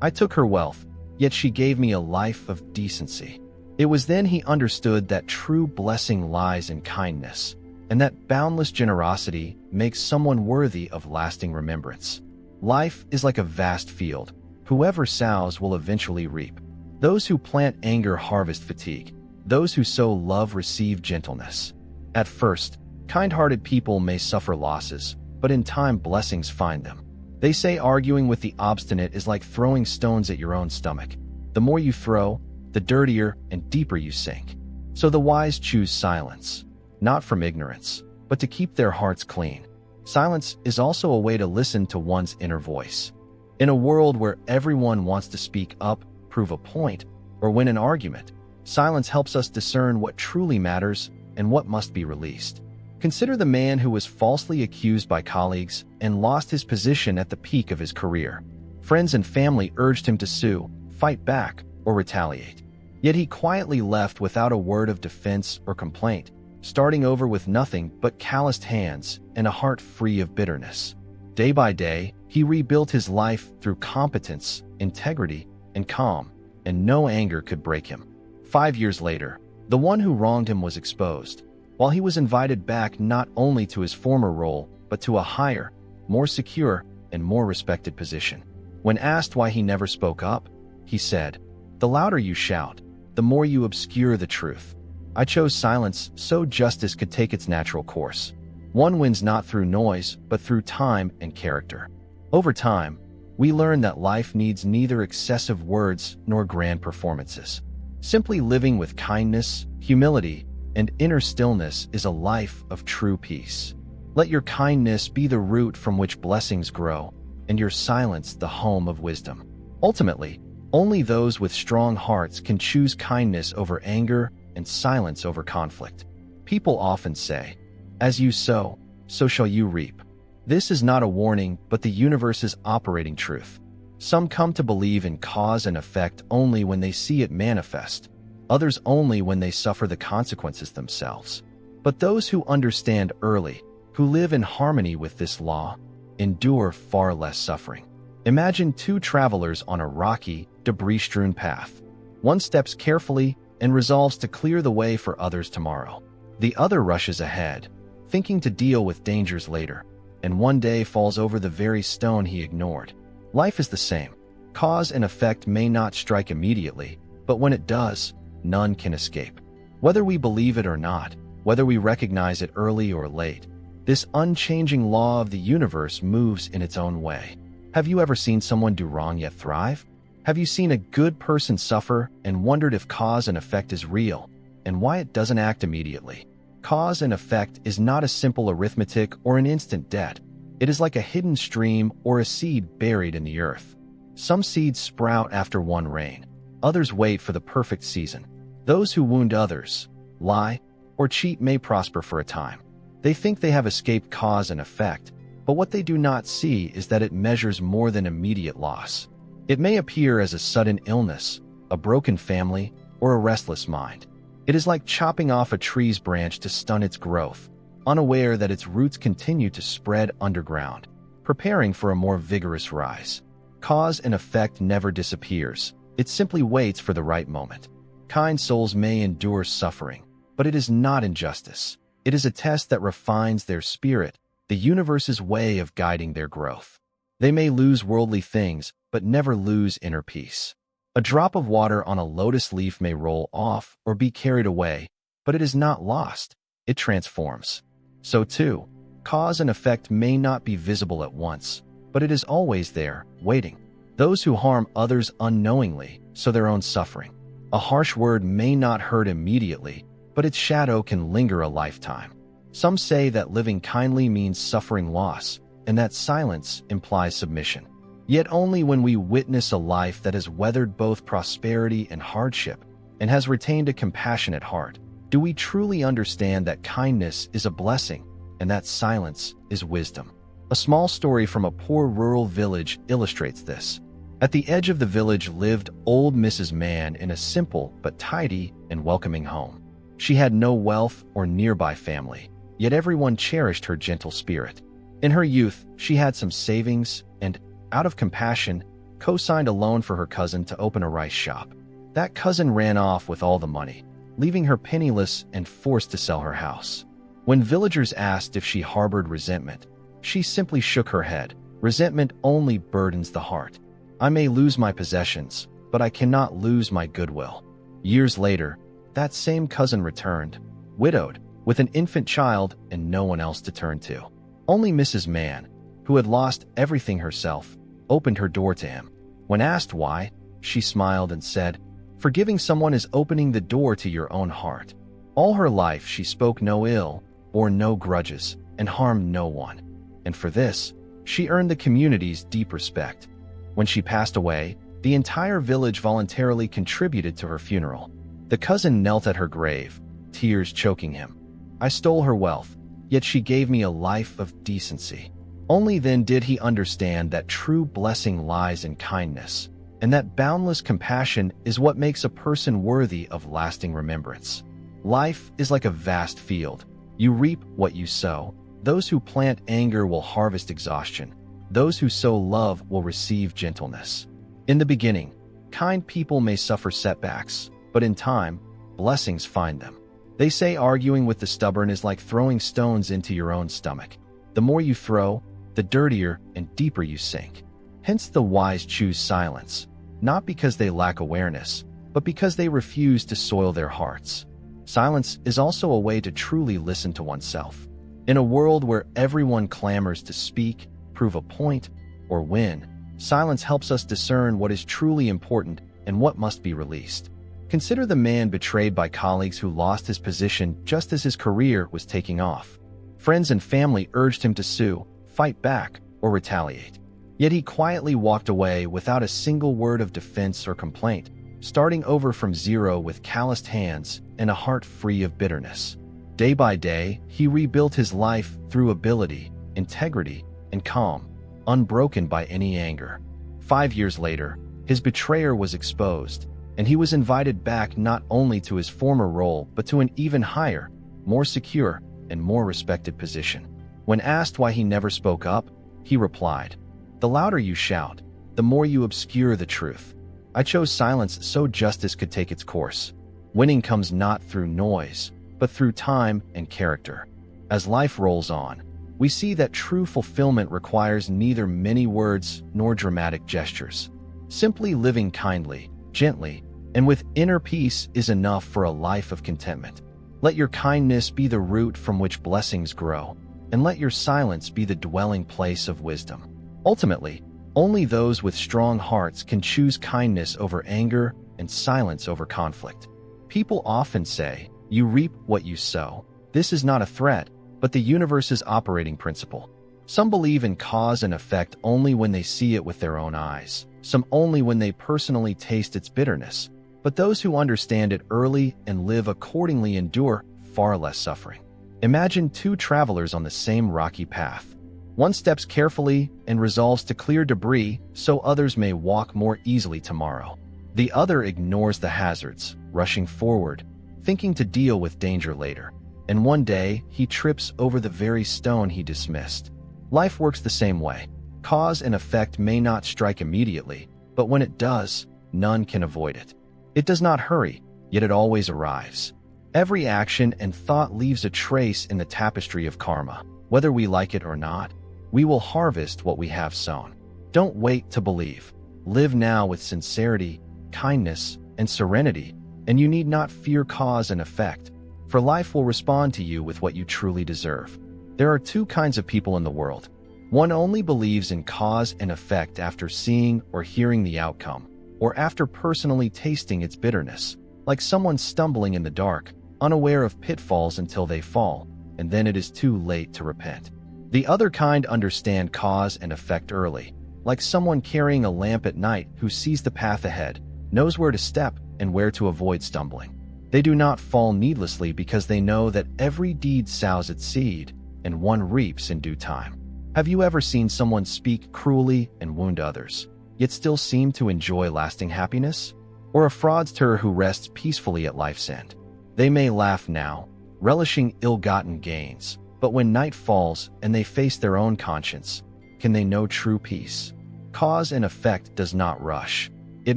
"I took her wealth, yet she gave me a life of decency." It was then he understood that true blessing lies in kindness, and that boundless generosity makes someone worthy of lasting remembrance. Life is like a vast field. Whoever sows will eventually reap. Those who plant anger harvest fatigue. Those who sow love receive gentleness. At first, kind-hearted people may suffer losses, but in time blessings find them. They say arguing with the obstinate is like throwing stones at your own stomach. The more you throw, the dirtier and deeper you sink. So the wise choose silence, not from ignorance, but to keep their hearts clean. Silence is also a way to listen to one's inner voice. In a world where everyone wants to speak up, prove a point, or win an argument, silence helps us discern what truly matters and what must be released. Consider the man who was falsely accused by colleagues and lost his position at the peak of his career. Friends and family urged him to sue, fight back, or retaliate. Yet he quietly left without a word of defense or complaint, starting over with nothing but calloused hands and a heart free of bitterness. Day by day, he rebuilt his life through competence, integrity, and calm, and no anger could break him. 5 years later, the one who wronged him was exposed, while he was invited back not only to his former role, but to a higher, more secure, and more respected position. When asked why he never spoke up, he said, "The louder you shout, the more you obscure the truth. I chose silence so justice could take its natural course. One wins not through noise, but through time and character." Over time, we learn that life needs neither excessive words nor grand performances. Simply living with kindness, humility, and inner stillness is a life of true peace. Let your kindness be the root from which blessings grow, and your silence the home of wisdom. Ultimately, only those with strong hearts can choose kindness over anger and silence over conflict. People often say, "As you sow, so shall you reap." This is not a warning, but the universe's operating truth. Some come to believe in cause and effect only when they see it manifest, others only when they suffer the consequences themselves. But those who understand early, who live in harmony with this law, endure far less suffering. Imagine two travelers on a rocky, debris-strewn path. One steps carefully and resolves to clear the way for others tomorrow. The other rushes ahead, thinking to deal with dangers later, and one day falls over the very stone he ignored. Life is the same. Cause and effect may not strike immediately, but when it does, none can escape. Whether we believe it or not, whether we recognize it early or late, this unchanging law of the universe moves in its own way. Have you ever seen someone do wrong yet thrive? Have you seen a good person suffer and wondered if cause and effect is real, and why it doesn't act immediately? Cause and effect is not a simple arithmetic or an instant debt. It is like a hidden stream or a seed buried in the earth. Some seeds sprout after one rain. Others wait for the perfect season. Those who wound others, lie, or cheat may prosper for a time. They think they have escaped cause and effect, but what they do not see is that it measures more than immediate loss. It may appear as a sudden illness, a broken family, or a restless mind. It is like chopping off a tree's branch to stun its growth, unaware that its roots continue to spread underground, preparing for a more vigorous rise. Cause and effect never disappears. It simply waits for the right moment. Kind souls may endure suffering, but it is not injustice. It is a test that refines their spirit, the universe's way of guiding their growth. They may lose worldly things, but never lose inner peace. A drop of water on a lotus leaf may roll off or be carried away, but it is not lost. It transforms. So too, cause and effect may not be visible at once, but it is always there, waiting. Those who harm others unknowingly sow their own suffering. A harsh word may not hurt immediately, but its shadow can linger a lifetime. Some say that living kindly means suffering loss, and that silence implies submission. Yet only when we witness a life that has weathered both prosperity and hardship, and has retained a compassionate heart, do we truly understand that kindness is a blessing, and that silence is wisdom. A small story from a poor rural village illustrates this. At the edge of the village lived old Mrs. Mann in a simple but tidy and welcoming home. She had no wealth or nearby family, yet everyone cherished her gentle spirit. In her youth, she had some savings and, out of compassion, co-signed a loan for her cousin to open a rice shop. That cousin ran off with all the money, leaving her penniless and forced to sell her house. When villagers asked if she harbored resentment, she simply shook her head. Resentment only burdens the heart. I may lose my possessions, but I cannot lose my goodwill. Years later, that same cousin returned, widowed, with an infant child and no one else to turn to. Only Mrs. Mann, who had lost everything herself, opened her door to him. When asked why, she smiled and said, "Forgiving someone is opening the door to your own heart." All her life she spoke no ill, bore no grudges, and harmed no one. And for this, she earned the community's deep respect. When she passed away, the entire village voluntarily contributed to her funeral. The cousin knelt at her grave, tears choking him. "I stole her wealth, yet she gave me a life of decency." Only then did he understand that true blessing lies in kindness, and that boundless compassion is what makes a person worthy of lasting remembrance. Life is like a vast field. You reap what you sow. Those who plant anger will harvest exhaustion. Those who sow love will receive gentleness. In the beginning, kind people may suffer setbacks, but in time, blessings find them. They say arguing with the stubborn is like throwing stones into your own stomach. The more you throw, the dirtier and deeper you sink. Hence the wise choose silence, not because they lack awareness, but because they refuse to soil their hearts. Silence is also a way to truly listen to oneself. In a world where everyone clamors to speak, prove a point, or win, silence helps us discern what is truly important and what must be released. Consider the man betrayed by colleagues who lost his position just as his career was taking off. Friends and family urged him to sue, fight back, or retaliate. Yet he quietly walked away without a single word of defense or complaint, starting over from zero with calloused hands and a heart free of bitterness. Day by day, he rebuilt his life through ability, integrity, and calm, unbroken by any anger. 5 years later, his betrayer was exposed, and he was invited back not only to his former role but to an even higher, more secure, and more respected position. When asked why he never spoke up, he replied, "The louder you shout, the more you obscure the truth. I chose silence so justice could take its course." Winning comes not through noise, but through time and character. As life rolls on, we see that true fulfillment requires neither many words nor dramatic gestures. Simply living kindly, gently, and with inner peace is enough for a life of contentment. Let your kindness be the root from which blessings grow, and let your silence be the dwelling place of wisdom. Ultimately, only those with strong hearts can choose kindness over anger and silence over conflict. People often say, "You reap what you sow." This is not a threat, but the universe's operating principle. Some believe in cause and effect only when they see it with their own eyes, some only when they personally taste its bitterness. But those who understand it early and live accordingly endure far less suffering. Imagine two travelers on the same rocky path. One steps carefully and resolves to clear debris so others may walk more easily tomorrow. The other ignores the hazards, rushing forward, thinking to deal with danger later. And one day, he trips over the very stone he dismissed. Life works the same way. Cause and effect may not strike immediately, but when it does, none can avoid it. It does not hurry, yet it always arrives. Every action and thought leaves a trace in the tapestry of karma. Whether we like it or not, we will harvest what we have sown. Don't wait to believe. Live now with sincerity, kindness, and serenity, and you need not fear cause and effect, for life will respond to you with what you truly deserve. There are two kinds of people in the world. One only believes in cause and effect after seeing or hearing the outcome, or after personally tasting its bitterness, like someone stumbling in the dark, unaware of pitfalls until they fall, and then it is too late to repent. The other kind understand cause and effect early, like someone carrying a lamp at night who sees the path ahead, knows where to step and where to avoid stumbling. They do not fall needlessly because they know that every deed sows its seed, and one reaps in due time. Have you ever seen someone speak cruelly and wound others, yet still seem to enjoy lasting happiness? Or a fraudster who rests peacefully at life's end? They may laugh now, relishing ill-gotten gains, but when night falls and they face their own conscience, can they know true peace? Cause and effect does not rush. It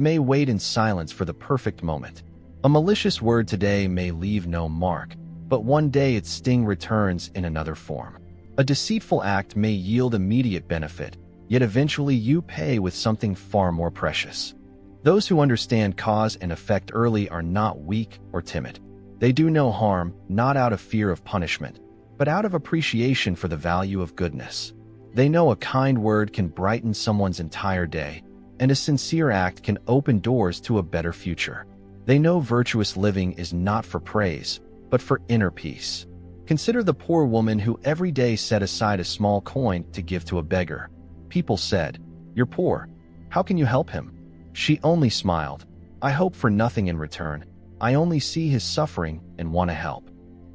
may wait in silence for the perfect moment. A malicious word today may leave no mark, but one day its sting returns in another form. A deceitful act may yield immediate benefit, yet eventually you pay with something far more precious. Those who understand cause and effect early are not weak or timid. They do no harm, not out of fear of punishment, but out of appreciation for the value of goodness. They know a kind word can brighten someone's entire day, and a sincere act can open doors to a better future. They know virtuous living is not for praise, but for inner peace. Consider the poor woman who every day set aside a small coin to give to a beggar. People said, "You're poor. How can you help him?" She only smiled. "I hope for nothing in return. I only see his suffering and want to help."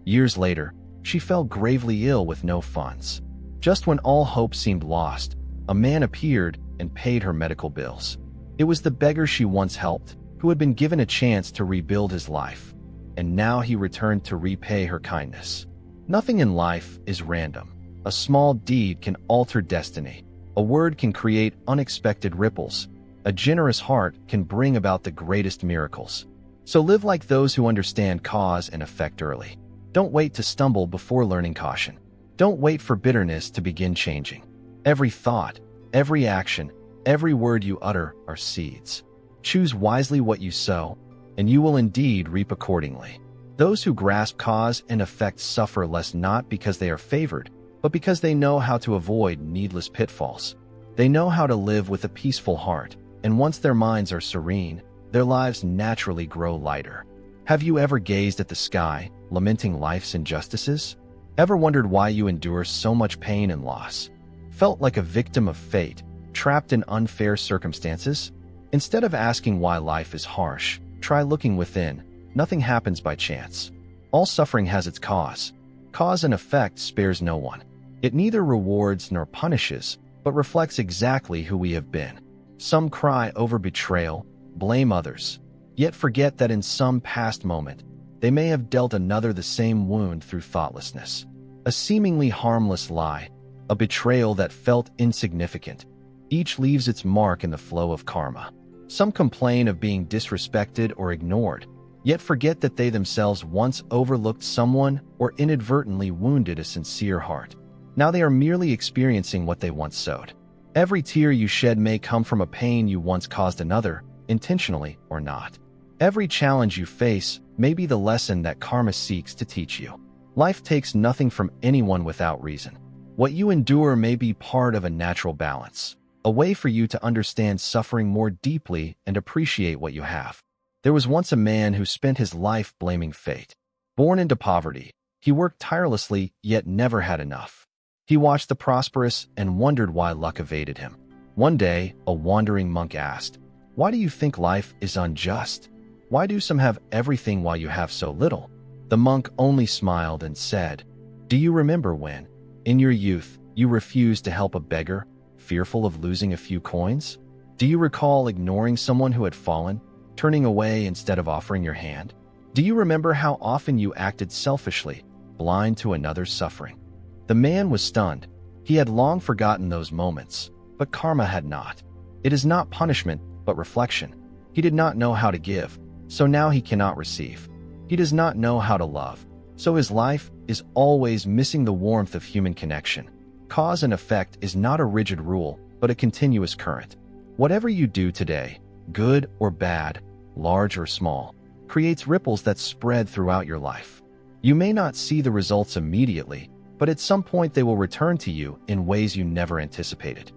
Years later, she fell gravely ill with no funds. Just when all hope seemed lost, a man appeared and paid her medical bills. It was the beggar she once helped, who had been given a chance to rebuild his life, and now he returned to repay her kindness. Nothing in life is random. A small deed can alter destiny. A word can create unexpected ripples. A generous heart can bring about the greatest miracles. So live like those who understand cause and effect early. Don't wait to stumble before learning caution. Don't wait for bitterness to begin changing. Every thought, every action, every word you utter are seeds. Choose wisely what you sow, and you will indeed reap accordingly. Those who grasp cause and effect suffer less not because they are favored, but because they know how to avoid needless pitfalls. They know how to live with a peaceful heart, and once their minds are serene, their lives naturally grow lighter. Have you ever gazed at the sky, lamenting life's injustices? Ever wondered why you endure so much pain and loss? Felt like a victim of fate, trapped in unfair circumstances? Instead of asking why life is harsh, try looking within. Nothing happens by chance. All suffering has its cause. Cause and effect spares no one. It neither rewards nor punishes, but reflects exactly who we have been. Some cry over betrayal, blame others, yet forget that in some past moment, they may have dealt another the same wound through thoughtlessness. A seemingly harmless lie, a betrayal that felt insignificant. Each leaves its mark in the flow of karma. Some complain of being disrespected or ignored, yet forget that they themselves once overlooked someone or inadvertently wounded a sincere heart. Now they are merely experiencing what they once sowed. Every tear you shed may come from a pain you once caused another, intentionally or not. Every challenge you face may be the lesson that karma seeks to teach you. Life takes nothing from anyone without reason. What you endure may be part of a natural balance, a way for you to understand suffering more deeply and appreciate what you have. There was once a man who spent his life blaming fate. Born into poverty, he worked tirelessly yet never had enough. He watched the prosperous and wondered why luck evaded him. One day, a wandering monk asked, "Why do you think life is unjust? Why do some have everything while you have so little?" The monk only smiled and said, "Do you remember when, in your youth, You refused to help a beggar, fearful of losing a few coins? Do you recall ignoring someone who had fallen, turning away instead of offering your hand? Do you remember how often you acted selfishly, blind to another's suffering? The man was stunned. He had long forgotten those moments, but karma had not. It is not punishment, but reflection. He did not know how to give, so now he cannot receive. He does not know how to love, so his life is always missing the warmth of human connection. Cause and effect is not a rigid rule, but a continuous current. Whatever you do today, good or bad, large or small, creates ripples that spread throughout your life. You may not see the results immediately, but at some point they will return to you in ways you never anticipated.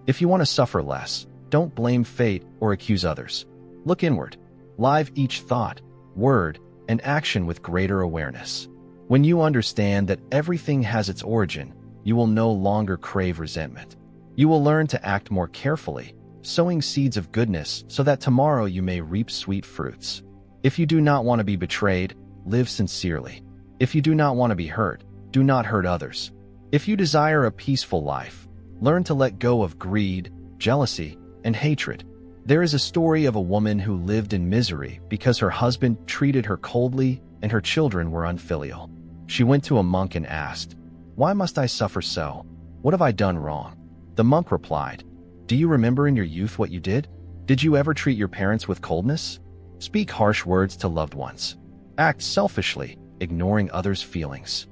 If you want to suffer less, don't blame fate or accuse others. Look inward. Live each thought, word, and action with greater awareness. When you understand that everything has its origin, you will no longer crave resentment. You will learn to act more carefully, sowing seeds of goodness so that tomorrow you may reap sweet fruits. If you do not want to be betrayed, live sincerely. If you do not want to be hurt, do not hurt others. If you desire a peaceful life, learn to let go of greed, jealousy, and hatred. There is a story of a woman who lived in misery because her husband treated her coldly and her children were unfilial. She went to a monk and asked, "Why must I suffer so? What have I done wrong?" The monk replied, "Do you remember in your youth what you did? Did you ever treat your parents with coldness? Speak harsh words to loved ones. Act selfishly, ignoring others' feelings."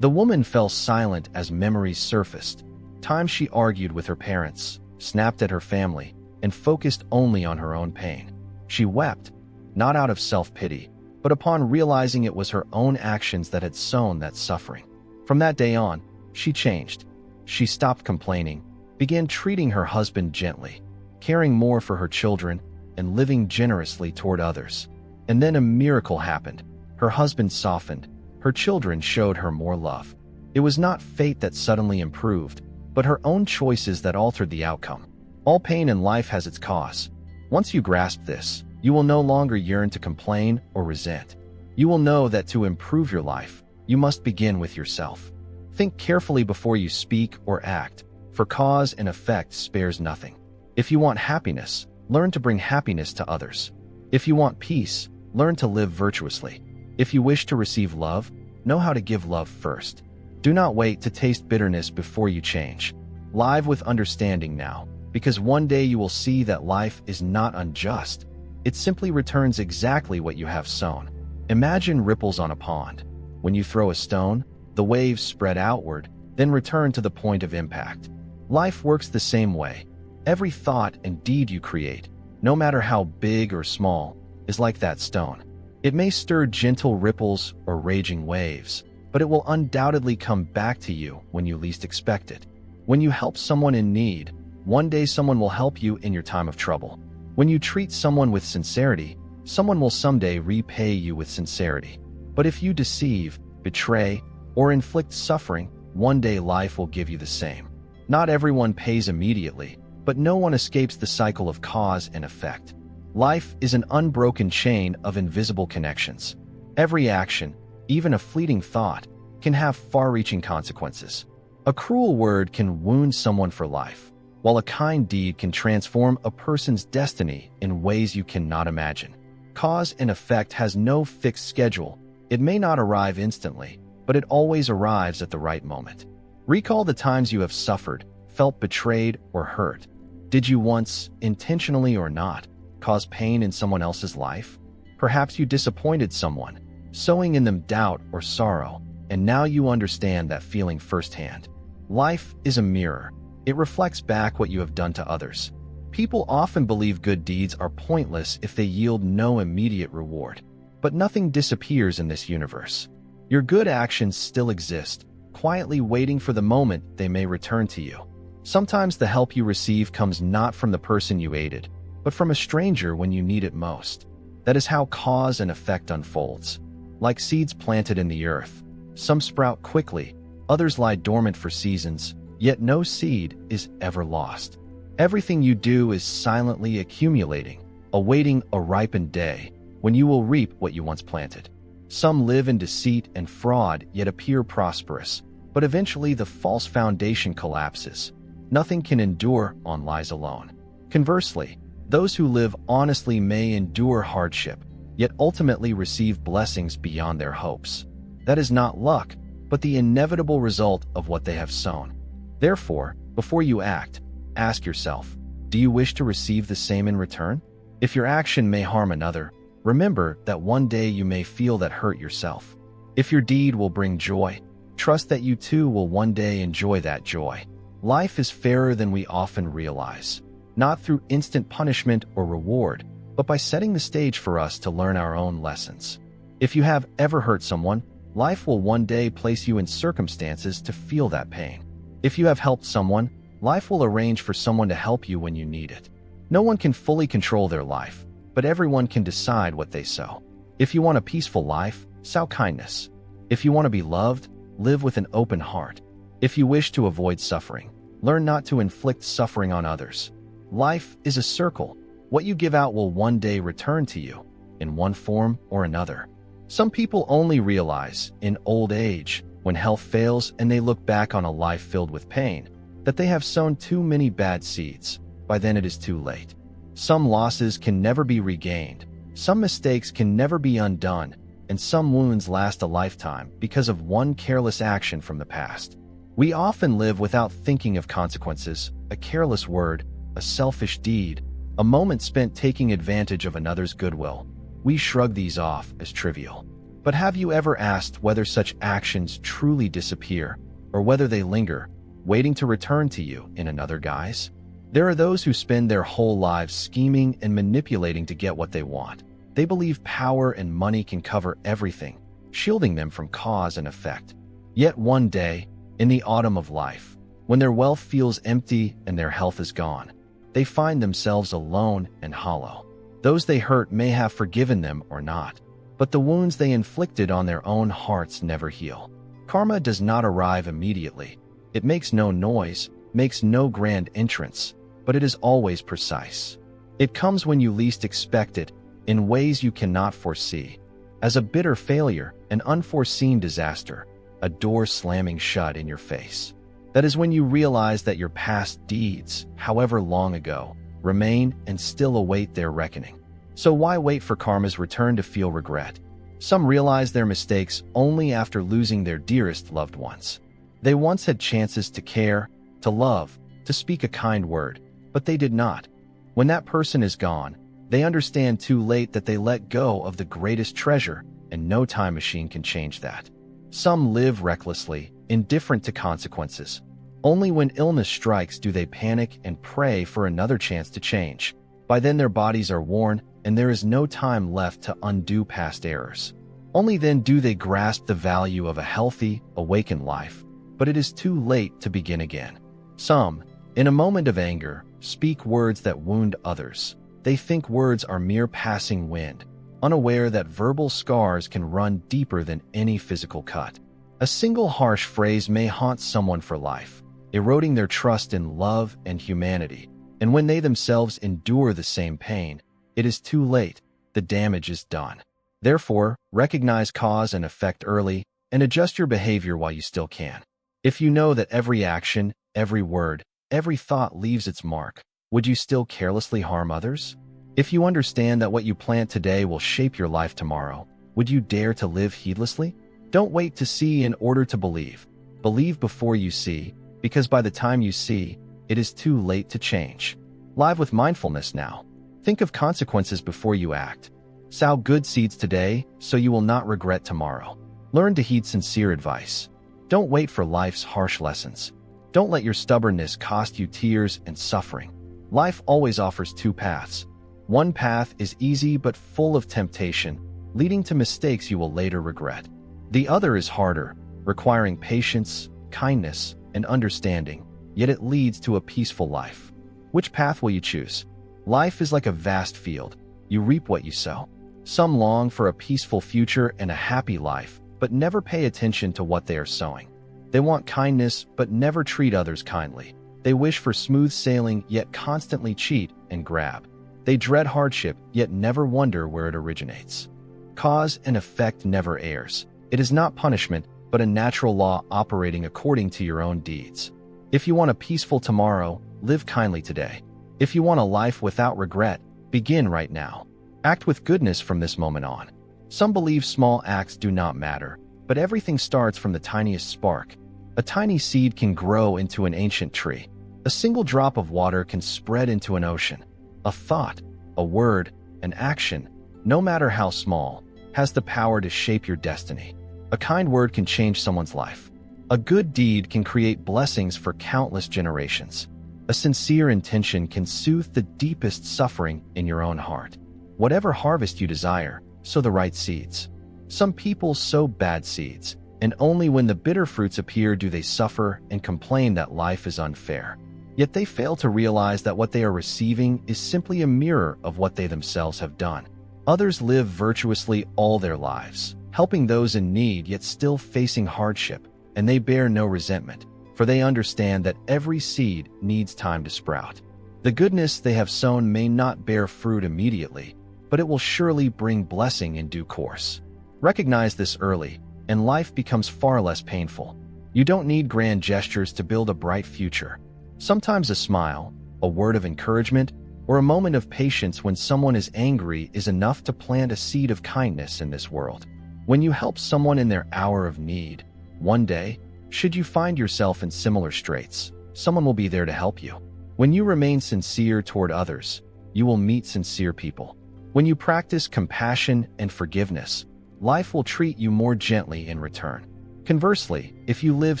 The woman fell silent as memories surfaced. Times she argued with her parents, snapped at her family, and focused only on her own pain. She wept, not out of self-pity, but upon realizing it was her own actions that had sown that suffering. From that day on, she changed. She stopped complaining, began treating her husband gently, caring more for her children, and living generously toward others. And then a miracle happened. Her husband softened. Her children showed her more love. It was not fate that suddenly improved, but her own choices that altered the outcome. All pain in life has its cause. Once you grasp this, you will no longer yearn to complain or resent. You will know that to improve your life, you must begin with yourself. Think carefully before you speak or act, for cause and effect spares nothing. If you want happiness, learn to bring happiness to others. If you want peace, learn to live virtuously. If you wish to receive love, know how to give love first. Do not wait to taste bitterness before you change. Live with understanding now, because one day you will see that life is not unjust. It simply returns exactly what you have sown. Imagine ripples on a pond. When you throw a stone, the waves spread outward, then return to the point of impact. Life works the same way. Every thought and deed you create, no matter how big or small, is like that stone. It may stir gentle ripples or raging waves, but it will undoubtedly come back to you when you least expect it. When you help someone in need, one day someone will help you in your time of trouble. When you treat someone with sincerity, someone will someday repay you with sincerity. But if you deceive, betray, or inflict suffering, one day life will give you the same. Not everyone pays immediately, but no one escapes the cycle of cause and effect. Life is an unbroken chain of invisible connections. Every action, even a fleeting thought, can have far-reaching consequences. A cruel word can wound someone for life, while a kind deed can transform a person's destiny in ways you cannot imagine. Cause and effect has no fixed schedule. It may not arrive instantly, but it always arrives at the right moment. Recall the times you have suffered, felt betrayed, or hurt. Did you once, intentionally or not, cause pain in someone else's life? Perhaps you disappointed someone, sowing in them doubt or sorrow, and now you understand that feeling firsthand. Life is a mirror. It reflects back what you have done to others. People often believe good deeds are pointless if they yield no immediate reward. But nothing disappears in this universe. Your good actions still exist, quietly waiting for the moment they may return to you. Sometimes the help you receive comes not from the person you aided, but from a stranger when you need it most. That is how cause and effect unfolds. Like seeds planted in the earth, some sprout quickly, others lie dormant for seasons, yet no seed is ever lost. Everything you do is silently accumulating, awaiting a ripened day when you will reap what you once planted. Some live in deceit and fraud yet appear prosperous. but eventually the false foundation collapses. Nothing can endure on lies alone. Conversely, those who live honestly may endure hardship, yet ultimately receive blessings beyond their hopes. That is not luck, but the inevitable result of what they have sown. Therefore, before you act, ask yourself, do you wish to receive the same in return? If your action may harm another, remember that one day you may feel that hurt yourself. If your deed will bring joy, trust that you too will one day enjoy that joy. Life is fairer than we often realize, not through instant punishment or reward, but by setting the stage for us to learn our own lessons. If you have ever hurt someone, life will one day place you in circumstances to feel that pain. If you have helped someone, life will arrange for someone to help you when you need it. No one can fully control their life, but everyone can decide what they sow. If you want a peaceful life, sow kindness. If you want to be loved, live with an open heart. If you wish to avoid suffering, learn not to inflict suffering on others. Life is a circle. What you give out will one day return to you, in one form or another. Some people only realize, in old age, when health fails and they look back on a life filled with pain, that they have sown too many bad seeds. By then it is too late. Some losses can never be regained, some mistakes can never be undone, and some wounds last a lifetime because of one careless action from the past. We often live without thinking of consequences, a careless word, a selfish deed, a moment spent taking advantage of another's goodwill. We shrug these off as trivial. But have you ever asked whether such actions truly disappear, or whether they linger, waiting to return to you in another guise? There are those who spend their whole lives scheming and manipulating to get what they want. They believe power and money can cover everything, shielding them from cause and effect. Yet one day, in the autumn of life, when their wealth feels empty and their health is gone, they find themselves alone and hollow. Those they hurt may have forgiven them or not, but the wounds they inflicted on their own hearts never heal. Karma does not arrive immediately. It makes no noise, makes no grand entrance, but it is always precise. It comes when you least expect it, in ways you cannot foresee. As a bitter failure, an unforeseen disaster, a door slamming shut in your face. That is when you realize that your past deeds, however long ago, remain and still await their reckoning. So why wait for karma's return to feel regret? Some realize their mistakes only after losing their dearest loved ones. They once had chances to care, to love, to speak a kind word, but they did not. When that person is gone, they understand too late that they let go of the greatest treasure, and no time machine can change that. Some live recklessly, indifferent to consequences. Only when illness strikes do they panic and pray for another chance to change. By then their bodies are worn, and there is no time left to undo past errors. Only then do they grasp the value of a healthy, awakened life, but it is too late to begin again. Some, in a moment of anger, speak words that wound others. They think words are mere passing wind, unaware that verbal scars can run deeper than any physical cut. A single harsh phrase may haunt someone for life, eroding their trust in love and humanity. And when they themselves endure the same pain, it is too late. The damage is done. Therefore, recognize cause and effect early and adjust your behavior while you still can. If you know that every action, every word, every thought leaves its mark, would you still carelessly harm others? If you understand that what you plant today will shape your life tomorrow, would you dare to live heedlessly? Don't wait to see in order to believe. Believe before you see, because by the time you see, it is too late to change. Live with mindfulness now. Think of consequences before you act. Sow good seeds today, so you will not regret tomorrow. Learn to heed sincere advice. Don't wait for life's harsh lessons. Don't let your stubbornness cost you tears and suffering. Life always offers two paths. One path is easy but full of temptation, leading to mistakes you will later regret. The other is harder, requiring patience, kindness, and understanding, yet it leads to a peaceful life. Which path will you choose? Life is like a vast field. You reap what you sow. Some long for a peaceful future and a happy life, but never pay attention to what they are sowing. They want kindness, but never treat others kindly. They wish for smooth sailing, yet constantly cheat and grab. They dread hardship, yet never wonder where it originates. Cause and effect never errs. It is not punishment, but a natural law operating according to your own deeds. If you want a peaceful tomorrow, live kindly today. If you want a life without regret, begin right now. Act with goodness from this moment on. Some believe small acts do not matter, but everything starts from the tiniest spark. A tiny seed can grow into an ancient tree. A single drop of water can spread into an ocean. A thought, a word, an action, no matter how small, has the power to shape your destiny. A kind word can change someone's life. A good deed can create blessings for countless generations. A sincere intention can soothe the deepest suffering in your own heart. Whatever harvest you desire, sow the right seeds. Some people sow bad seeds, and only when the bitter fruits appear do they suffer and complain that life is unfair. Yet they fail to realize that what they are receiving is simply a mirror of what they themselves have done. Others live virtuously all their lives, helping those in need yet still facing hardship, and they bear no resentment, for they understand that every seed needs time to sprout. The goodness they have sown may not bear fruit immediately, but it will surely bring blessing in due course. Recognize this early, and life becomes far less painful. You don't need grand gestures to build a bright future. Sometimes a smile, a word of encouragement, or a moment of patience when someone is angry is enough to plant a seed of kindness in this world. When you help someone in their hour of need, one day, should you find yourself in similar straits, someone will be there to help you. When you remain sincere toward others, you will meet sincere people. When you practice compassion and forgiveness, life will treat you more gently in return. Conversely, if you live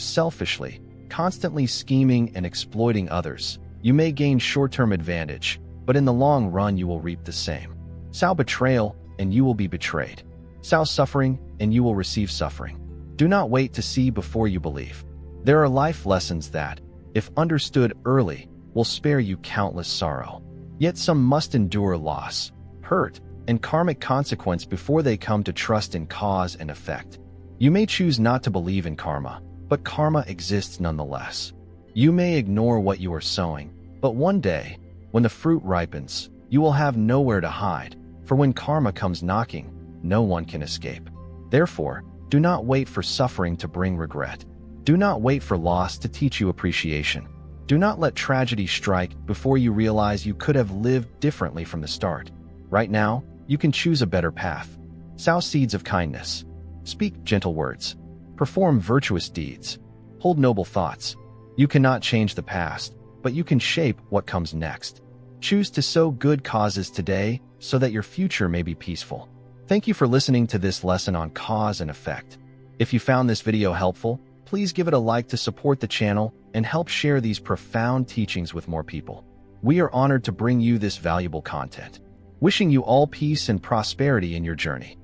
selfishly, constantly scheming and exploiting others, you may gain short-term advantage, but in the long run you will reap the same. Sow betrayal, and you will be betrayed. Sow suffering, and you will receive suffering. Do not wait to see before you believe. There are life lessons that, if understood early, will spare you countless sorrow. Yet some must endure loss, hurt, and karmic consequence before they come to trust in cause and effect. You may choose not to believe in karma, but karma exists nonetheless. You may ignore what you are sowing, but one day, when the fruit ripens, you will have nowhere to hide, for when karma comes knocking, no one can escape. Therefore, do not wait for suffering to bring regret. Do not wait for loss to teach you appreciation. Do not let tragedy strike before you realize you could have lived differently from the start. Right now, you can choose a better path. Sow seeds of kindness. Speak gentle words. Perform virtuous deeds. Hold noble thoughts. You cannot change the past, but you can shape what comes next. Choose to sow good causes today so that your future may be peaceful. Thank you for listening to this lesson on cause and effect. If you found this video helpful, please give it a like to support the channel and help share these profound teachings with more people. We are honored to bring you this valuable content. Wishing you all peace and prosperity in your journey.